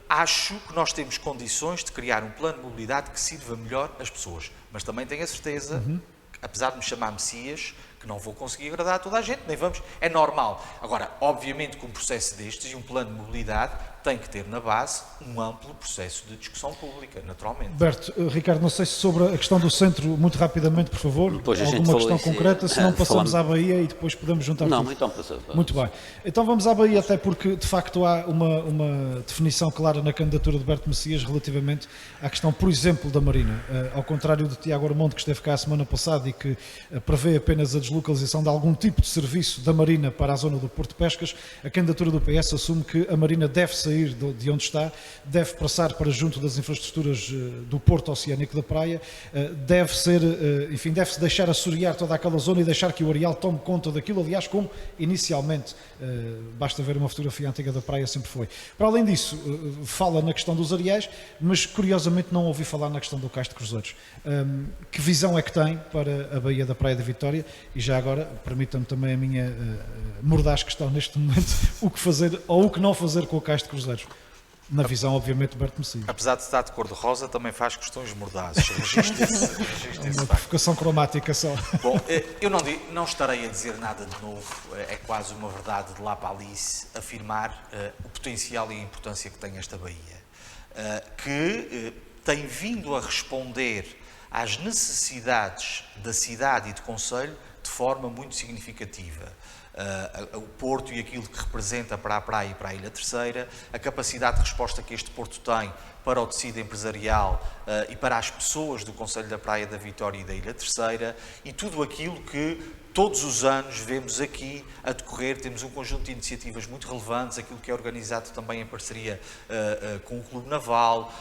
acho que nós temos condições de criar um plano de mobilidade que sirva melhor as pessoas. Mas também tenho a certeza, que, apesar de me chamar Messias, que não vou conseguir agradar a toda a gente, nem vamos, é normal. Agora, obviamente que um processo destes e um plano de mobilidade tem que ter na base um amplo processo de discussão pública, naturalmente. Berto, Ricardo, não sei se sobre a questão do centro, muito rapidamente, por favor, alguma questão concreta, se não passamos à Bahia e depois podemos juntar tudo. Não, então passamos. Muito bem. Então vamos à Bahia, até porque de facto há uma definição clara na candidatura de Berto Messias relativamente à questão, por exemplo, da Marina. Ao contrário de Tiago Armonte, que esteve cá a semana passada e que prevê apenas a deslocalização de algum tipo de serviço da Marina para a zona do Porto de Pescas, a candidatura do PS assume que a Marina deve sair de onde está, deve passar para junto das infraestruturas do Porto Oceânico da Praia, deve-se deixar assorear toda aquela zona e deixar que o Areal tome conta daquilo, aliás, como inicialmente, basta ver uma fotografia antiga da praia, sempre foi. Para além disso, fala na questão dos areais, mas curiosamente não ouvi falar na questão do Cais de Cruzeiros. Que visão é que tem para a Baía da Praia da Vitória? E já agora, permitam-me também a minha mordaz questão neste momento, o que fazer ou o que não fazer com o Cais de Cruzeiros? Na visão, obviamente, de Berto Messias. Apesar de estar de cor-de-rosa, também faz questões mordazes. Uma provocação cromática só. Bom, eu não estarei a dizer nada de novo. É quase uma verdade de lá para ali afirmar o potencial e a importância que tem esta Baía, que tem vindo a responder às necessidades da cidade e do concelho de forma muito significativa. O Porto e aquilo que representa para a praia e para a Ilha Terceira, a capacidade de resposta que este Porto tem para o tecido empresarial e para as pessoas do Concelho da Praia da Vitória e da Ilha Terceira, e tudo aquilo que todos os anos vemos aqui a decorrer. Temos um conjunto de iniciativas muito relevantes, aquilo que é organizado também em parceria com o Clube Naval.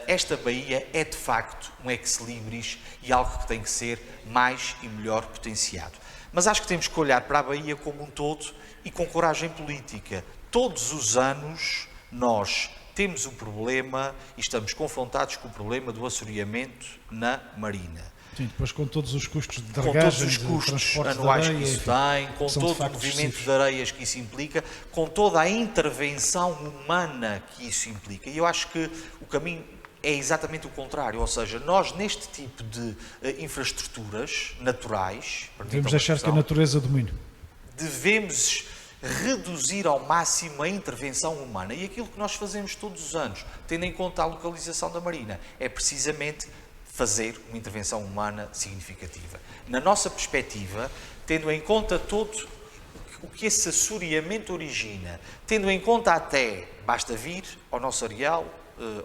Esta baía é de facto um ex-libris e algo que tem que ser mais e melhor potenciado. Mas acho que temos que olhar para a baía como um todo e com coragem política. Todos os anos nós temos um problema e estamos confrontados com o problema do assoreamento na Marina. Sim, depois com todos os custos de Com dragagem, todos os de custos transporte anuais de areia, que isso enfim, tem, com são de todo o facto movimento excessivos. de areias que isso implica, com toda a intervenção humana que isso implica. E eu acho que o caminho é exatamente o contrário, ou seja, nós neste tipo de infraestruturas naturais, Devemos deixar que a natureza domine. devemos reduzir ao máximo a intervenção humana. E aquilo que nós fazemos todos os anos, tendo em conta a localização da Marina, é precisamente fazer uma intervenção humana significativa. Na nossa perspectiva, tendo em conta todo o que esse assoreamento origina, tendo em conta até, basta vir ao nosso areal,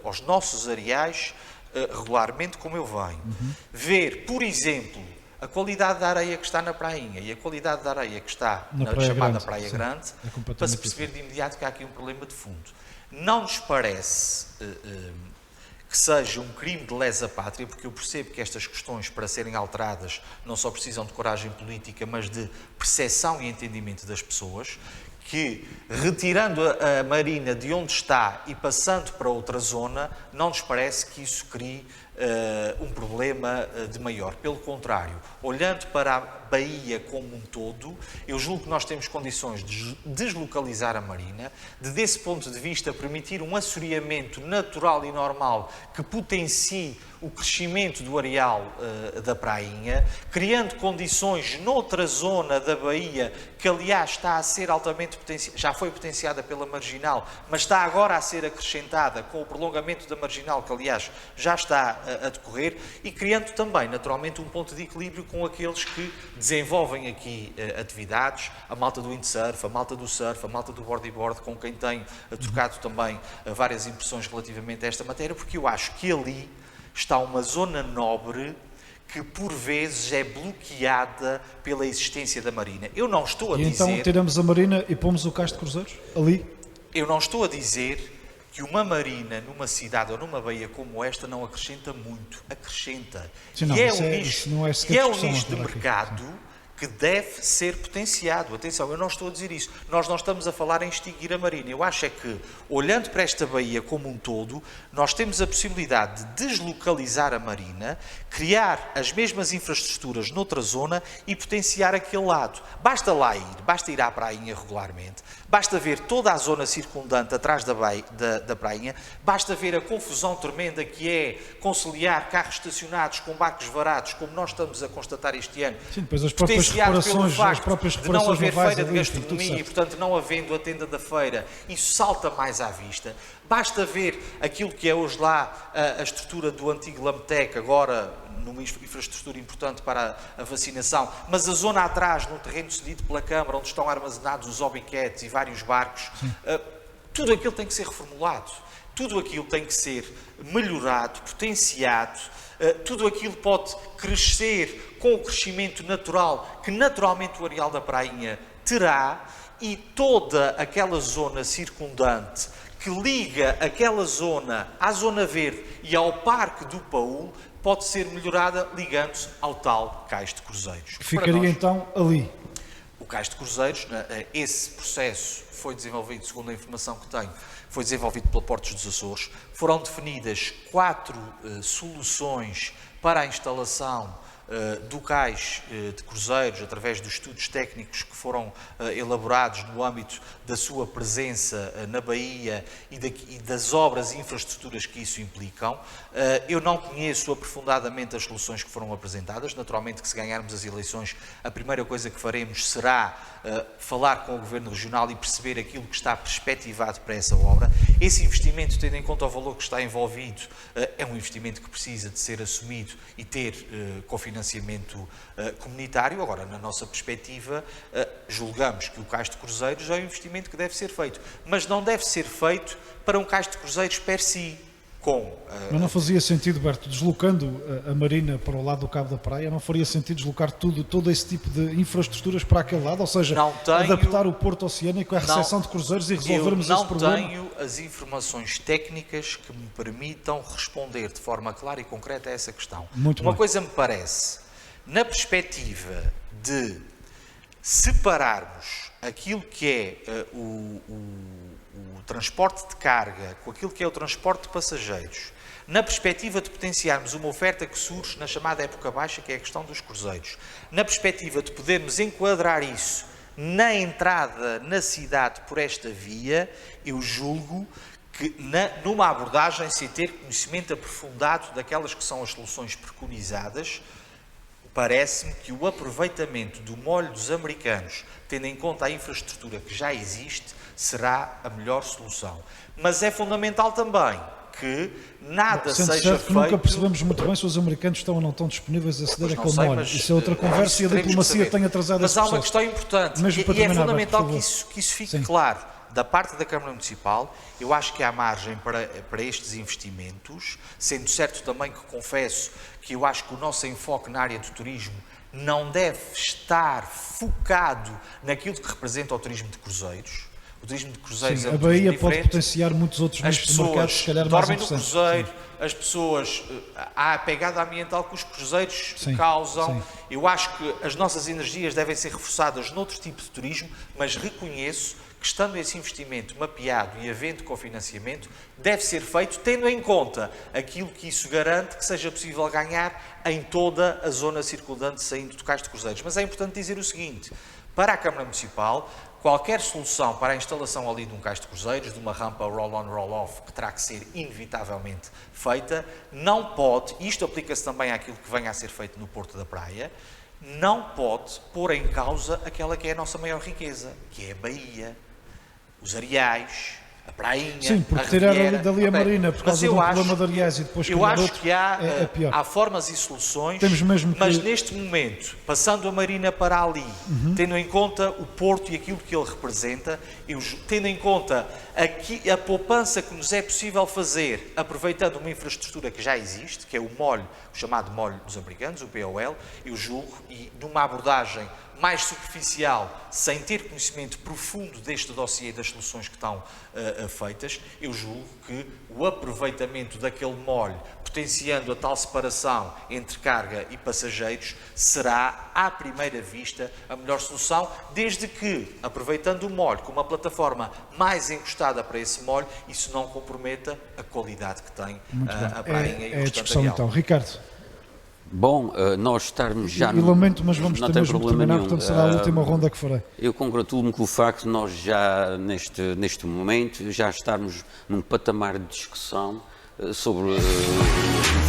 aos nossos areais, regularmente, como eu venho, ver, por exemplo, a qualidade da areia que está na prainha e a qualidade da areia que está na Praia chamada Grande, Praia sim, Grande, é completamente para se perceber de imediato que há aqui um problema de fundo. Não nos parece que seja um crime de lesa pátria, porque eu percebo que estas questões, para serem alteradas, não só precisam de coragem política, mas de percepção e entendimento das pessoas, que, retirando a Marina de onde está e passando para outra zona, não nos parece que isso crie um problema de maior. Pelo contrário, olhando para a baía como um todo, eu julgo que nós temos condições de deslocalizar a Marina, de, desse ponto de vista, permitir um assoreamento natural e normal que potencie o crescimento do areal da prainha, criando condições noutra zona da baía, que aliás está a ser altamente potenciada, já foi potenciada pela marginal, mas está agora a ser acrescentada com o prolongamento da marginal, que aliás já está a decorrer, e criando também, naturalmente, um ponto de equilíbrio com aqueles que desenvolvem aqui atividades, a malta do windsurf, a malta do surf, a malta do bodyboard, com quem tenho trocado também várias impressões relativamente a esta matéria, porque eu acho que ali está uma zona nobre que, por vezes, é bloqueada pela existência da Marina. Eu não estou a E dizer... então tiramos a Marina e pomos o cais de cruzeiros ali? Eu não estou a dizer que uma marina numa cidade ou numa baía como esta não acrescenta muito. Acrescenta. Sim, não, e é isso um é- nicho, isso não é sequer e é um discussão nicho de agora aqui. mercado que deve ser potenciado. Atenção, eu não estou a dizer isso. Nós não estamos a falar em extinguir a Marina. Eu acho é que, olhando para esta baía como um todo, nós temos a possibilidade de deslocalizar a Marina, criar as mesmas infraestruturas noutra zona e potenciar aquele lado. Basta lá ir, basta ir à prainha regularmente, basta ver toda a zona circundante atrás da prainha, basta ver a confusão tremenda que é conciliar carros estacionados com barcos varados, como nós estamos a constatar este ano. Sim, depois as próprias Potenciado pelo reparações, as facto próprias de não reparações haver navais feira de ali, enfim, tudo gastronomia e, certo. portanto, não havendo a tenda da feira, isso salta mais à vista. Basta ver aquilo que é hoje lá a estrutura do antigo Lamtec, agora numa infraestrutura importante para a vacinação, mas a zona atrás, no terreno cedido pela Câmara, onde estão armazenados os obiquetes e vários barcos, tudo aquilo tem que ser reformulado. Tudo aquilo tem que ser melhorado, potenciado, tudo aquilo pode crescer com o crescimento natural que naturalmente o areal da prainha terá, e toda aquela zona circundante que liga aquela zona à Zona Verde e ao Parque do Paúl pode ser melhorada ligando-se ao tal cais de cruzeiros. Ficaria Para nós, então ali. o cais de cruzeiros, esse processo foi desenvolvido, segundo a informação que tenho, foi desenvolvido pela Portos dos Açores. Foram definidas 4 soluções para a instalação do cais de cruzeiros, através dos estudos técnicos que foram elaborados no âmbito da sua presença na Baía e das obras e infraestruturas que isso implicam. Eu não conheço aprofundadamente as soluções que foram apresentadas. Naturalmente que se ganharmos as eleições, a primeira coisa que faremos será falar com o Governo Regional e perceber aquilo que está perspectivado para essa obra. Esse investimento, tendo em conta o valor que está envolvido, é um investimento que precisa de ser assumido e ter cofinanciamento comunitário. Agora, na nossa perspectiva, julgamos que o cais de cruzeiros é um investimento que deve ser feito, mas não deve ser feito para um cais de cruzeiros per si. Mas não fazia sentido, Berto, deslocando a Marina para o lado do Cabo da Praia, não faria sentido deslocar todo esse tipo de infraestruturas para aquele lado? Ou seja, adaptar o Porto Oceânico à recepção de cruzeiros e resolvermos esse problema? Eu não tenho as informações técnicas que me permitam responder de forma clara e concreta a essa questão. Uma coisa me parece, na perspectiva de separarmos aquilo que é o transporte de carga com aquilo que é o transporte de passageiros, na perspectiva de potenciarmos uma oferta que surge na chamada época baixa, que é a questão dos cruzeiros, na perspectiva de podermos enquadrar isso na entrada na cidade por esta via, eu julgo que numa abordagem sem ter conhecimento aprofundado daquelas que são as soluções preconizadas, parece-me que o aproveitamento do molho dos americanos, tendo em conta a infraestrutura que já existe, será a melhor solução. Mas é fundamental também que nada seja feito... Nunca percebemos muito bem se os americanos estão ou não estão disponíveis a ceder aquele molho. Isso é outra conversa e a diplomacia tem atrasado esse processo. Mas há uma questão importante, e é fundamental que isso fique claro. Da parte da Câmara Municipal, eu acho que há margem para estes investimentos, sendo certo também que confesso que eu acho que o nosso enfoque na área do turismo não deve estar focado naquilo que representa o turismo de cruzeiros. O turismo de cruzeiros é um turismo diferente. A Baía pode potenciar muitos outros nichos de mercado, se calhar mais interessantes. Dormem no cruzeiro, as pessoas... Há a pegada ambiental que os cruzeiros causam. Eu acho que as nossas energias devem ser reforçadas noutro tipo de turismo, mas reconheço que, estando esse investimento mapeado e havendo cofinanciamento, deve ser feito tendo em conta aquilo que isso garante que seja possível ganhar em toda a zona circundante saindo do cais de cruzeiros. Mas é importante dizer o seguinte, para a Câmara Municipal, qualquer solução para a instalação ali de um cais de cruzeiros, de uma rampa roll-on, roll-off, que terá que ser inevitavelmente feita, não pode, isto aplica-se também àquilo que venha a ser feito no Porto da Praia, não pode pôr em causa aquela que é a nossa maior riqueza, que é a Baía, os areais, a prainha, sim, porque tirar dali a Marina por causa do problema de areais e depois eu acho que pior. Há formas e soluções, mas neste momento, passando a Marina para ali, tendo em conta o Porto e aquilo que ele representa, tendo em conta a poupança que nos é possível fazer, aproveitando uma infraestrutura que já existe, que é o chamado molho dos americanos, o POL, eu julgo, e numa abordagem mais superficial, sem ter conhecimento profundo deste dossiê e das soluções que estão feitas, eu julgo que o aproveitamento daquele molho, potenciando a tal separação entre carga e passageiros, será, à primeira vista, a melhor solução, desde que, aproveitando o molho como uma plataforma mais encostada para esse molho, isso não comprometa a qualidade que tem a prainha e o a discussão então. Ricardo. Bom, nós estarmos já... E lamento, mas vamos ter mesmo que terminar, portanto será a última ronda que farei. Eu congratulo-me com o facto de nós já, neste momento, já estarmos num patamar de discussão sobre o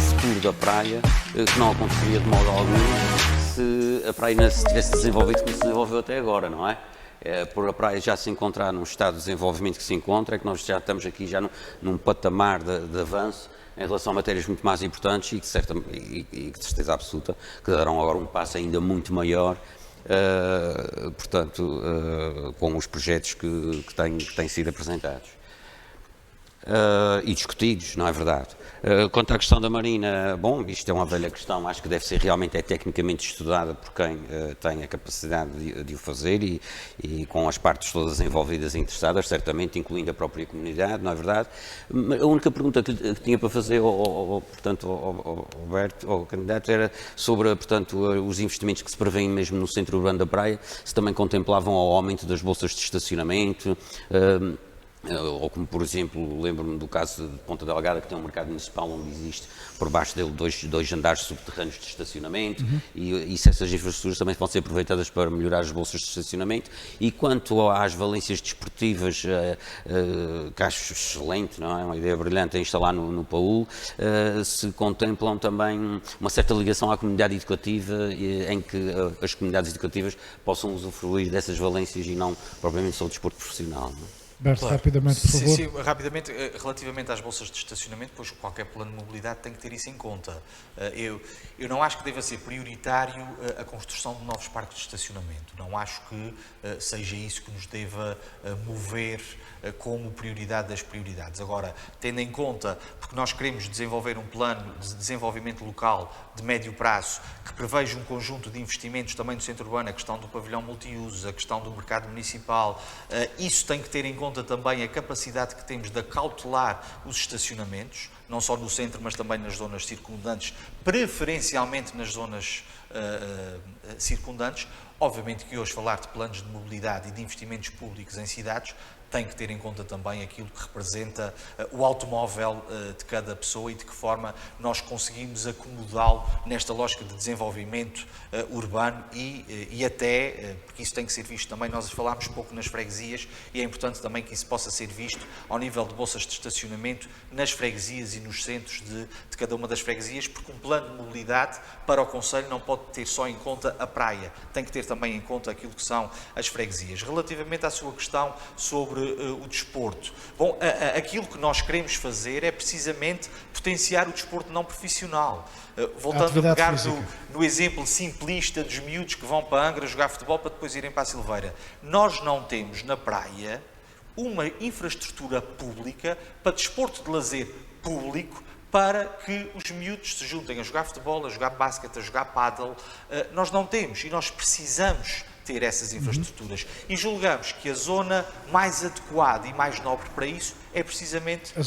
futuro da praia, que não aconteceria de modo algum se a praia não se tivesse desenvolvido como se desenvolveu até agora, não é? Por a praia já se encontrar num estado de desenvolvimento que se encontra, é que nós já estamos aqui já num patamar de avanço em relação a matérias muito mais importantes e que de certeza absoluta que darão agora um passo ainda muito maior, portanto, com os projetos que têm sido apresentados e discutidos, não é verdade? Quanto à questão da Marina, bom, isto é uma velha questão, acho que deve ser realmente tecnicamente estudada por quem tem a capacidade de o fazer e com as partes todas envolvidas e interessadas, certamente, incluindo a própria comunidade, não é verdade? A única pergunta que tinha para fazer, portanto, ao candidato era sobre, portanto, os investimentos que se prevêem mesmo no centro urbano da praia, se também contemplavam o aumento das bolsas de estacionamento, ou como, por exemplo, lembro-me do caso de Ponta Delgada, que tem um mercado municipal onde existe por baixo dele dois andares subterrâneos de estacionamento, e essas infraestruturas também podem ser aproveitadas para melhorar as bolsas de estacionamento. E quanto às valências desportivas, que acho excelente, não é? Uma ideia brilhante a instalar no Paul, se contemplam também uma certa ligação à comunidade educativa, em que as comunidades educativas possam usufruir dessas valências e não propriamente só o desporto profissional, não é? Berto, rapidamente, por favor. Sim, rapidamente, relativamente às bolsas de estacionamento, pois qualquer plano de mobilidade tem que ter isso em conta. Eu não acho que deva ser prioritário a construção de novos parques de estacionamento. Não acho que seja isso que nos deva mover como prioridade das prioridades. Agora, tendo em conta, porque nós queremos desenvolver um plano de desenvolvimento local de médio prazo, que preveja um conjunto de investimentos também no centro urbano, a questão do pavilhão multiusos, a questão do mercado municipal, isso tem que ter em conta também a capacidade que temos de acautelar os estacionamentos, não só no centro, mas também nas zonas circundantes, preferencialmente nas zonas circundantes. Obviamente que hoje falar de planos de mobilidade e de investimentos públicos em cidades tem que ter em conta também aquilo que representa o automóvel de cada pessoa e de que forma nós conseguimos acomodá-lo nesta lógica de desenvolvimento urbano e até, porque isso tem que ser visto também, nós falámos pouco nas freguesias e é importante também que isso possa ser visto ao nível de bolsas de estacionamento nas freguesias e nos centros de cada uma das freguesias, porque um plano de mobilidade para o concelho não pode ter só em conta a praia, tem que ter também em conta aquilo que são as freguesias. Relativamente à sua questão sobre o desporto, bom, aquilo que nós queremos fazer é precisamente potenciar o desporto não profissional. Voltando a pegar no exemplo simplista dos miúdos que vão para Angra jogar futebol para depois irem para a Silveira. Nós não temos na praia uma infraestrutura pública para desporto de lazer público para que os miúdos se juntem a jogar futebol, a jogar basquete, a jogar pádel. Nós não temos e nós precisamos ter essas infraestruturas. E julgamos que a zona mais adequada e mais nobre para isso é precisamente a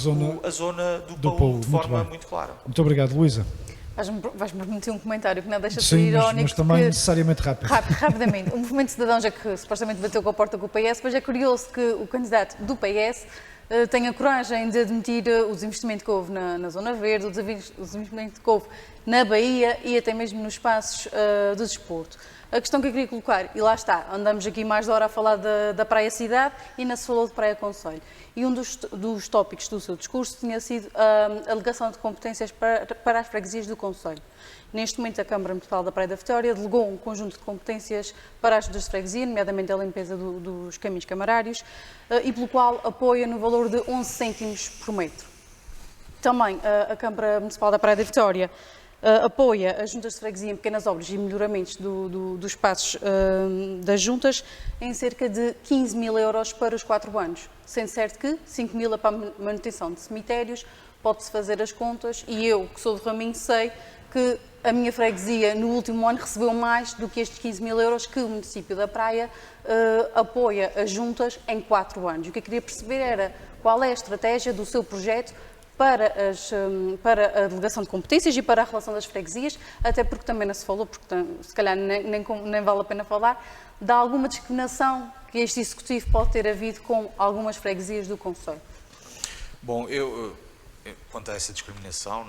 zona do Paul, de forma muito clara. Muito obrigado, Luísa. Vais-me permitir um comentário que não deixa de ser irónico. Mas também necessariamente rápido. Rapidamente. O movimento de cidadãos é que supostamente bateu com a porta com o PS, mas é curioso que o candidato do PS tenha a coragem de admitir o desinvestimento que houve na Zona Verde, o desinvestimento que houve na Bahia e até mesmo nos espaços do desporto. A questão que eu queria colocar, e lá está, andamos aqui mais de hora a falar da Praia Cidade e ainda se falou de Praia Concelho. E um dos tópicos do seu discurso tinha sido a alegação de competências para as freguesias do Concelho. Neste momento, a Câmara Municipal da Praia da Vitória delegou um conjunto de competências para as juntas de freguesia, nomeadamente a limpeza dos caminhos camarários, e pelo qual apoia no valor de 11 cêntimos por metro. Também a Câmara Municipal da Praia da Vitória apoia as juntas de freguesia em pequenas obras e melhoramentos dos espaços das juntas em cerca de 15 mil euros para os 4 anos, sendo certo que 5 mil é para a manutenção de cemitérios, pode-se fazer as contas e eu, que sou do Raminho, sei que a minha freguesia no último ano recebeu mais do que estes 15 mil euros que o município da Praia apoia as juntas em 4 anos. O que eu queria perceber era qual é a estratégia do seu projeto para a delegação de competências e para a relação das freguesias, até porque também não se falou, porque se calhar nem vale a pena falar, de alguma discriminação que este Executivo pode ter havido com algumas freguesias do concelho. Bom, quanto a essa discriminação,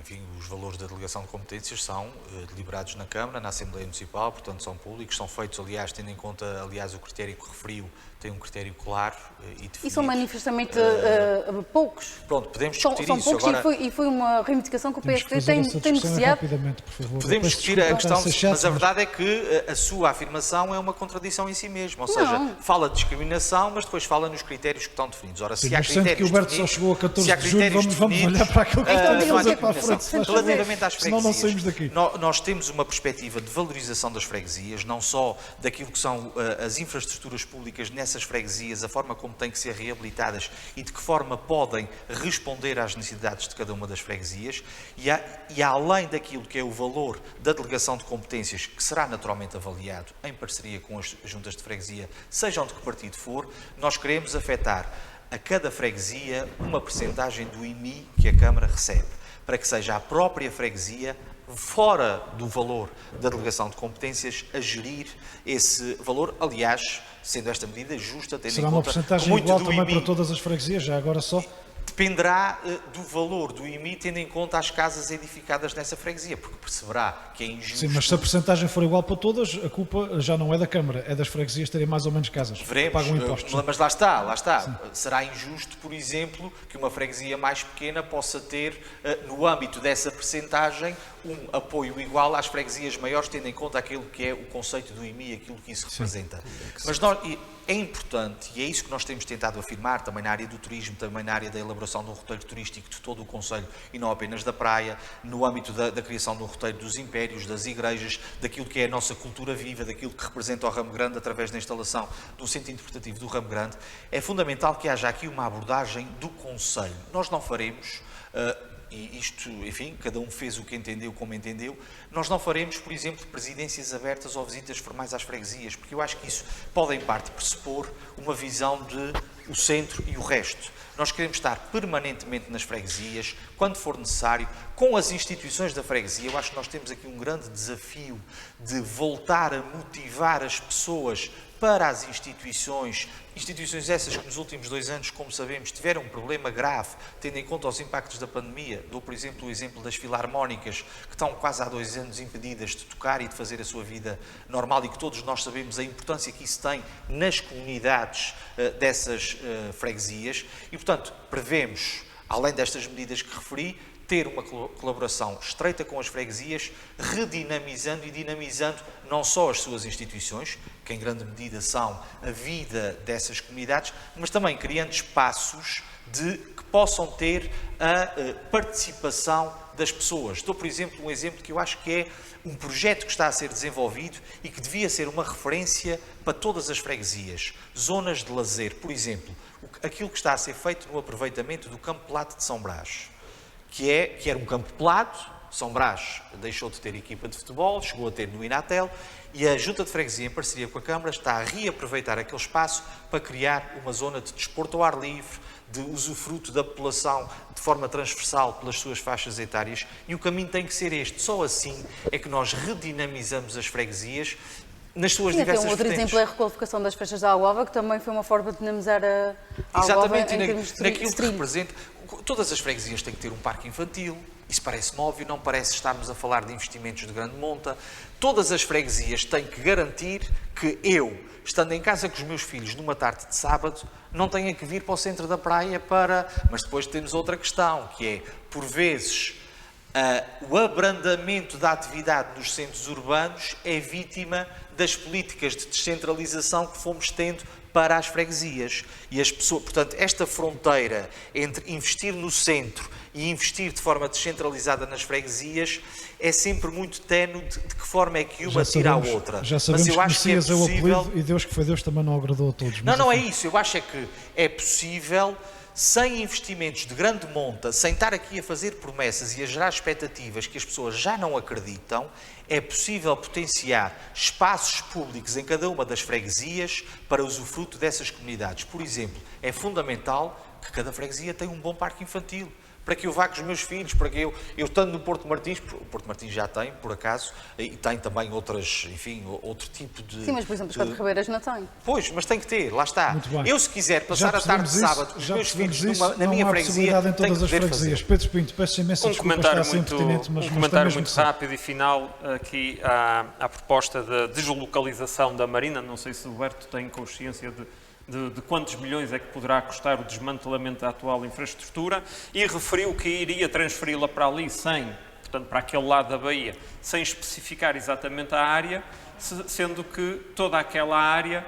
enfim, os valores da delegação de competências são deliberados na Câmara, na Assembleia Municipal, portanto são públicos, são feitos, aliás, tendo em conta, o critério que referiu, tem um critério claro e definido. E são manifestamente poucos. Pronto, podemos discutir são isso. Poucos agora, e foi uma reivindicação que o PSD tem negociado. Podemos discutir a questão, mas a verdade é que a sua afirmação é uma contradição em si mesma. Ou seja, fala de discriminação, mas depois fala nos critérios que estão definidos. Ora, se há critérios que o Berto só chegou a 14 de julho, vamos olhar para aquilo que não há fazer para a frente. Relativamente às Senão não saímos freguesias, daqui. nós temos uma perspectiva de valorização das freguesias, não só daquilo que são as infraestruturas públicas nessas freguesias, a forma como têm que ser reabilitadas e de que forma podem responder às necessidades de cada uma das freguesias e além daquilo que é o valor da delegação de competências, que será naturalmente avaliado em parceria com as juntas de freguesia, sejam de que partido for, nós queremos afetar a cada freguesia uma percentagem do IMI que a Câmara recebe, para que seja a própria freguesia fora do valor da delegação de competências, a gerir esse valor, aliás, sendo esta medida justa, tendo Será em uma conta porcentagem muito igual do também IMI para todas as freguesias, já agora só? dependerá do valor do IMI, tendo em conta as casas edificadas nessa freguesia, porque perceberá que é injusto. Sim, mas se a porcentagem for igual para todas, a culpa já não é da Câmara, é das freguesias terem mais ou menos casas. Veremos, Pagam impostos. mas lá está. Sim. Será injusto, por exemplo, que uma freguesia mais pequena possa ter, no âmbito dessa percentagem, um apoio igual às freguesias maiores, tendo em conta aquilo que é o conceito do IMI, aquilo que isso representa. Mas é importante, e é isso que nós temos tentado afirmar, também na área do turismo, também na área da elaboração de um roteiro turístico de todo o concelho e não apenas da praia, no âmbito da criação de um roteiro dos impérios, das igrejas, daquilo que é a nossa cultura viva, daquilo que representa o Ramo Grande através da instalação do centro interpretativo do Ramo Grande, é fundamental que haja aqui uma abordagem do concelho. Nós não faremos... e isto, enfim, cada um fez o que entendeu, como entendeu, nós não faremos, por exemplo, presidências abertas ou visitas formais às freguesias, porque eu acho que isso pode, em parte, pressupor uma visão de o centro e o resto. Nós queremos estar permanentemente nas freguesias, quando for necessário, com as instituições da freguesia. Eu acho que nós temos aqui um grande desafio de voltar a motivar as pessoas para as instituições essas que nos últimos 2 anos, como sabemos, tiveram um problema grave, tendo em conta os impactos da pandemia. Dou, por exemplo, o exemplo das filarmónicas, que estão quase há 2 anos impedidas de tocar e de fazer a sua vida normal, e que todos nós sabemos a importância que isso tem nas comunidades dessas freguesias. E, portanto, prevemos, além destas medidas que referi, ter uma colaboração estreita com as freguesias, redinamizando e dinamizando não só as suas instituições, que em grande medida são a vida dessas comunidades, mas também criando espaços que possam ter a participação das pessoas. Dou, por exemplo, um exemplo que eu acho que é um projeto que está a ser desenvolvido e que devia ser uma referência para todas as freguesias. Zonas de lazer, por exemplo, aquilo que está a ser feito no aproveitamento do Campo Pelado de São Brás, que era um campo pelado. São Brás deixou de ter equipa de futebol, chegou a ter no Inatel, e a Junta de Freguesia, em parceria com a Câmara, está a reaproveitar aquele espaço para criar uma zona de desporto ao ar livre, de usufruto da população de forma transversal pelas suas faixas etárias, e o caminho tem que ser este. Só assim é que nós redinamizamos as freguesias nas suas diversas outro vertentes. exemplo é a requalificação das festas da Algova, que também foi uma forma de dinamizar a Algova. Exatamente, em termos de naquilo que representa. Todas as freguesias têm que ter um parque infantil. Isso parece-me óbvio, não parece estarmos a falar de investimentos de grande monta. Todas as freguesias têm que garantir que eu, estando em casa com os meus filhos numa tarde de sábado, não tenha que vir para o centro da praia para... Mas depois temos outra questão, que é, por vezes, o abrandamento da atividade nos centros urbanos é vítima das políticas de descentralização que fomos tendo para as freguesias. E as pessoas, portanto, esta fronteira entre investir no centro e investir de forma descentralizada nas freguesias é sempre muito ténue de que forma é que uma tira a outra. Já sabemos. Mas eu acho que é possível... e Deus que foi Deus também não agradou a todos. Não é isso. Eu acho é que é possível, sem investimentos de grande monta, sem estar aqui a fazer promessas e a gerar expectativas que as pessoas já não acreditam, é possível potenciar espaços públicos em cada uma das freguesias para usufruto dessas comunidades. Por exemplo, é fundamental que cada freguesia tenha um bom parque infantil, para que eu vá com os meus filhos, para que eu estando no Porto Martins, o Porto Martins já tem, por acaso, e tem também outras, enfim, outro tipo de... Sim, mas por exemplo, os Quatro Ribeiras não têm. Pois, mas tem que ter, lá está. Muito bem. Eu, se quiser passar a tarde de sábado com os meus filhos na minha freguesia, em todas as freguesias. Pedro Pinto, peço imensa desculpa, está sempre pertinente, mas um comentário muito rápido e final aqui à proposta da deslocalização da Marina. Não sei se o Roberto tem consciência de quantos milhões é que poderá custar o desmantelamento da atual infraestrutura, e referiu que iria transferi-la para ali portanto, para aquele lado da Baía, sem especificar exatamente a área, sendo que toda aquela área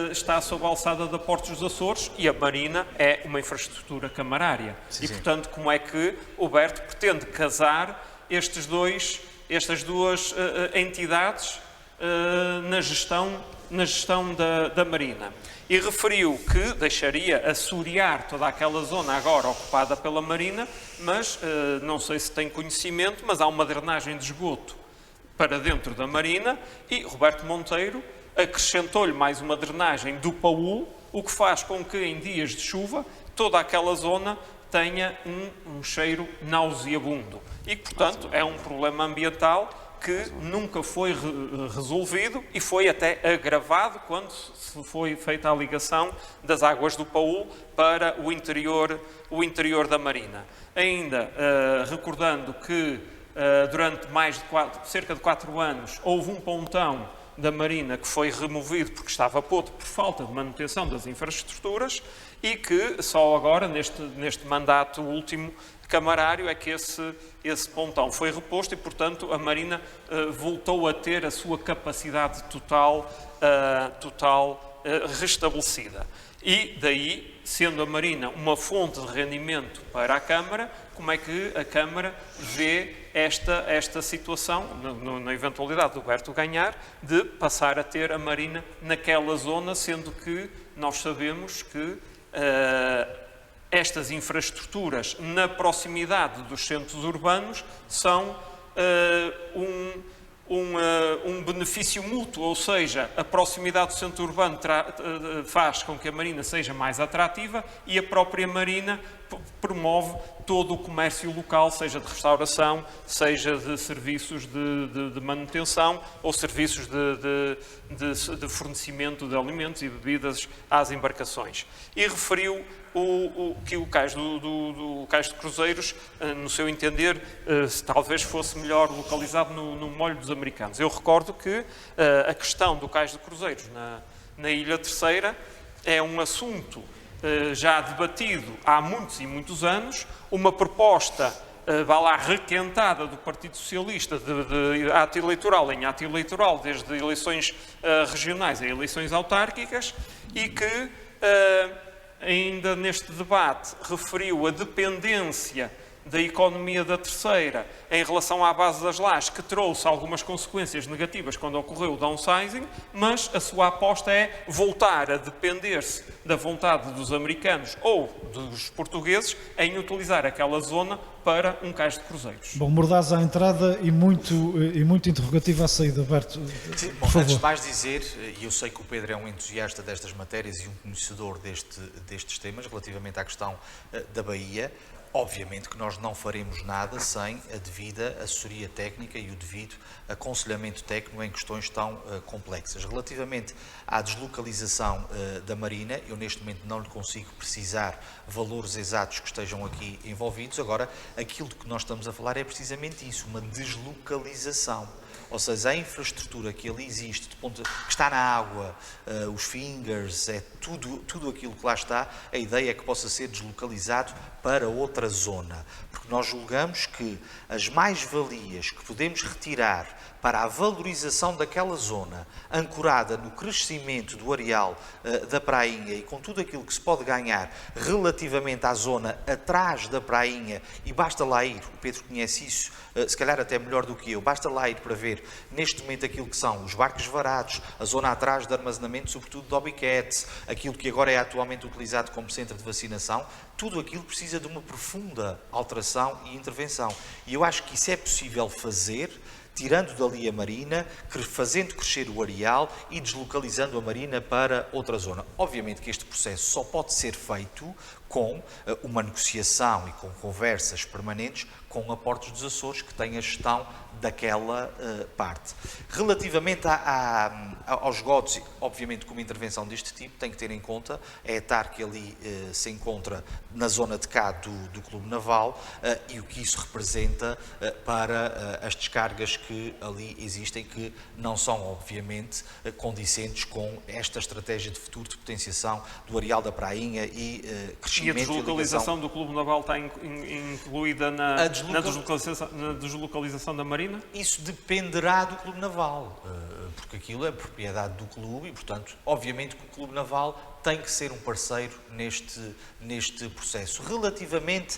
está sob a alçada da Portos dos Açores e a Marina é uma infraestrutura camarária. Sim. Portanto, como é que o Berto pretende casar estas duas entidades na gestão da Marina? E referiu que deixaria assorear toda aquela zona agora ocupada pela Marina, mas não sei se tem conhecimento, mas há uma drenagem de esgoto para dentro da Marina e Roberto Monteiro acrescentou-lhe mais uma drenagem do Paúl, o que faz com que em dias de chuva toda aquela zona tenha um cheiro nauseabundo. E, portanto, é um problema ambiental que nunca foi resolvido e foi até agravado quando se foi feita a ligação das águas do Paul para o interior da Marina. Ainda recordando que durante cerca de 4 anos houve um pontão da Marina que foi removido porque estava podre por falta de manutenção das infraestruturas e que só agora, neste mandato último camarário, é que esse pontão foi reposto e, portanto, a Marina voltou a ter a sua capacidade total restabelecida. E daí, sendo a Marina uma fonte de rendimento para a Câmara, como é que a Câmara vê esta situação, na eventualidade do Berto ganhar, de passar a ter a Marina naquela zona, sendo que nós sabemos que estas infraestruturas na proximidade dos centros urbanos são um benefício mútuo, ou seja, a proximidade do centro urbano faz com que a Marina seja mais atrativa e a própria Marina promove todo o comércio local, seja de restauração, seja de serviços de manutenção ou serviços de fornecimento de alimentos e bebidas às embarcações. E referiu que o cais de Cruzeiros, no seu entender, talvez fosse melhor localizado no molho dos americanos. Eu recordo que a questão do cais de Cruzeiros na Ilha Terceira é um assunto já debatido há muitos e muitos anos, uma proposta requentada do Partido Socialista de ato eleitoral em ato eleitoral, desde eleições regionais a eleições autárquicas, e que ainda neste debate referiu a dependência da economia da Terceira em relação à base das lajes, que trouxe algumas consequências negativas quando ocorreu o downsizing, mas a sua aposta é voltar a depender-se da vontade dos americanos ou dos portugueses em utilizar aquela zona para um cais de cruzeiros. Bom, mordaz à entrada e muito interrogativo à saída, Berto. Sim, bom, antes de mais dizer, e eu sei que o Pedro é um entusiasta destas matérias e um conhecedor destes temas relativamente à questão da Baía, obviamente que nós não faremos nada sem a devida assessoria técnica e o devido aconselhamento técnico em questões tão complexas. Relativamente à deslocalização da Marina, eu neste momento não lhe consigo precisar valores exatos que estejam aqui envolvidos. Agora, aquilo de que nós estamos a falar é precisamente isso, uma deslocalização. Ou seja, a infraestrutura que ali existe, que está na água, os fingers, tudo aquilo que lá está, a ideia é que possa ser deslocalizado para outra zona. Porque nós julgamos que as mais-valias que podemos retirar para a valorização daquela zona, ancorada no crescimento do areal da prainha e com tudo aquilo que se pode ganhar relativamente à zona atrás da prainha, e basta lá ir, o Pedro conhece isso, se calhar até melhor do que eu, basta lá ir para ver neste momento aquilo que são os barcos varados, a zona atrás de armazenamento, sobretudo de Hobbycats, aquilo que agora é atualmente utilizado como centro de vacinação, tudo aquilo precisa de uma profunda alteração e intervenção. E eu acho que isso é possível fazer tirando dali a Marina, fazendo crescer o areal e deslocalizando a Marina para outra zona. Obviamente que este processo só pode ser feito com uma negociação e com conversas permanentes com a Portos dos Açores, que tem a gestão daquela parte. Relativamente aos GOTS, obviamente que uma intervenção deste tipo tem que ter em conta a etar que ali se encontra na zona de cá do Clube Naval e o que isso representa para as descargas que ali existem, que não são, obviamente, condicentes com esta estratégia de futuro de potenciação do areal da prainha e crescimento. E a deslocalização do Clube Naval está incluída na deslocalização da Marina? Isso dependerá do Clube Naval, porque aquilo é propriedade do clube e, portanto, obviamente que o Clube Naval tem que ser um parceiro neste processo. Relativamente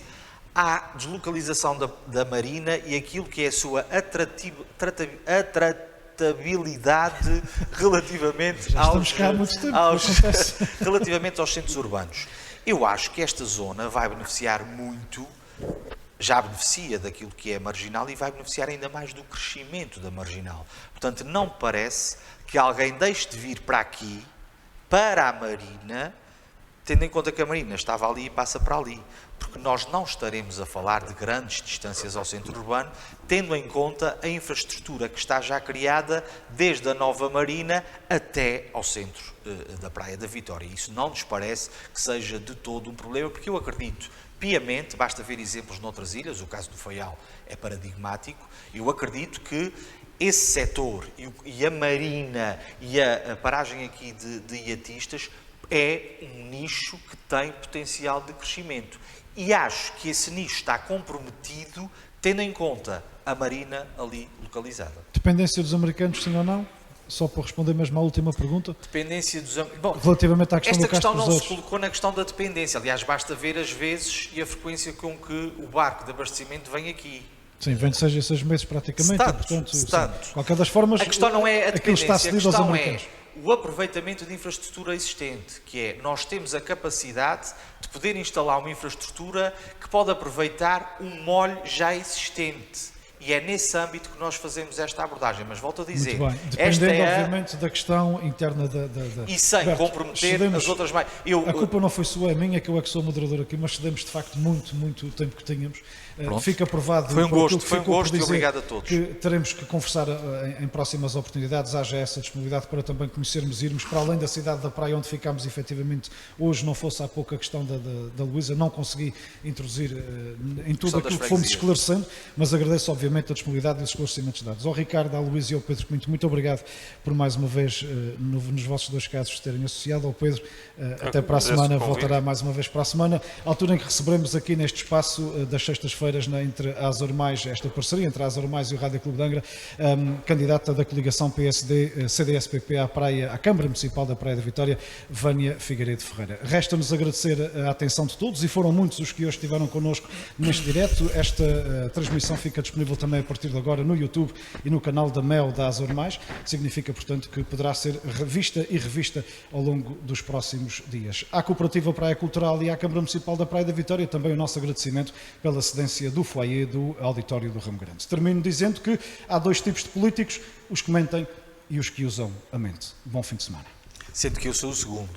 à deslocalização da Marina e aquilo que é a sua atratabilidade relativamente relativamente aos centros urbanos. Eu acho que esta zona vai beneficiar muito, já beneficia daquilo que é marginal e vai beneficiar ainda mais do crescimento da marginal. Portanto, não me parece que alguém deixe de vir para aqui, para a Marina, tendo em conta que a Marina estava ali e passa para ali, porque nós não estaremos a falar de grandes distâncias ao centro urbano, tendo em conta a infraestrutura que está já criada desde a nova Marina até ao centro da Praia da Vitória. Isso não nos parece que seja de todo um problema, porque eu acredito piamente, basta ver exemplos noutras ilhas, o caso do Faial é paradigmático, eu acredito que esse setor e a Marina e a paragem aqui de iatistas é um nicho que tem potencial de crescimento. E acho que esse nicho está comprometido tendo em conta a Marina ali localizada. Dependência dos americanos, sim ou não? Só para responder mesmo à última pergunta. Dependência dos... Bom, relativamente à questão esta do questão Castro não dos se colocou na questão da dependência. Aliás, basta ver as vezes e a frequência com que o barco de abastecimento vem aqui. Sim, vem de 6 em 6 meses praticamente. Portanto, sim, de qualquer das formas, a questão não é a aquilo está dependência, a cedido aos questão americanos. é o aproveitamento de infraestrutura existente, que é, nós temos a capacidade de poder instalar uma infraestrutura que pode aproveitar um molho já existente. E é nesse âmbito que nós fazemos esta abordagem. Mas volto a dizer, Muito bem. esta Dependendo, é obviamente, da questão interna da... E sem Berto, comprometer cedemos, as outras mais. A culpa não foi sua, é minha, que eu é que sou moderador aqui, mas cedemos, de facto, muito o tempo que tínhamos. Fica aprovado. Foi um por gosto, aquilo que foi um ficou por gosto e dizer, obrigado a todos. que teremos que conversar em próximas oportunidades, haja essa disponibilidade para também conhecermos e irmos para além da cidade da Praia, onde ficámos efetivamente hoje, não fosse há pouco a questão da Luísa, não consegui introduzir em tudo aquilo que fomos esclarecendo, mas agradeço obviamente a disponibilidade e os esclarecimentos dados. Ao Ricardo, à Luísa e ao Pedro, muito obrigado por mais uma vez, nos vossos dois casos, se terem associado. Ao Pedro, até para a semana, voltará mais uma vez para a semana, altura em que receberemos aqui neste espaço das sextas-feiras entre a Azor Mais, esta parceria entre a Azor Mais e o Rádio Clube de Angra, candidata da coligação PSD-CDS-PP à Câmara Municipal da Praia da Vitória, Vânia Figueiredo Ferreira. Resta-nos agradecer a atenção de todos, e foram muitos os que hoje estiveram connosco neste direto. Esta transmissão fica disponível também a partir de agora no YouTube e no canal da MEL da Azor Mais. Significa, portanto, que poderá ser revista e revista ao longo dos próximos dias. À Cooperativa Praia Cultural e à Câmara Municipal da Praia da Vitória, também o nosso agradecimento pela cedência do foyer do Auditório do Ramo Grande. Termino dizendo que há dois tipos de políticos, os que mentem e os que usam a mente. Bom fim de semana. Sendo que eu sou o segundo.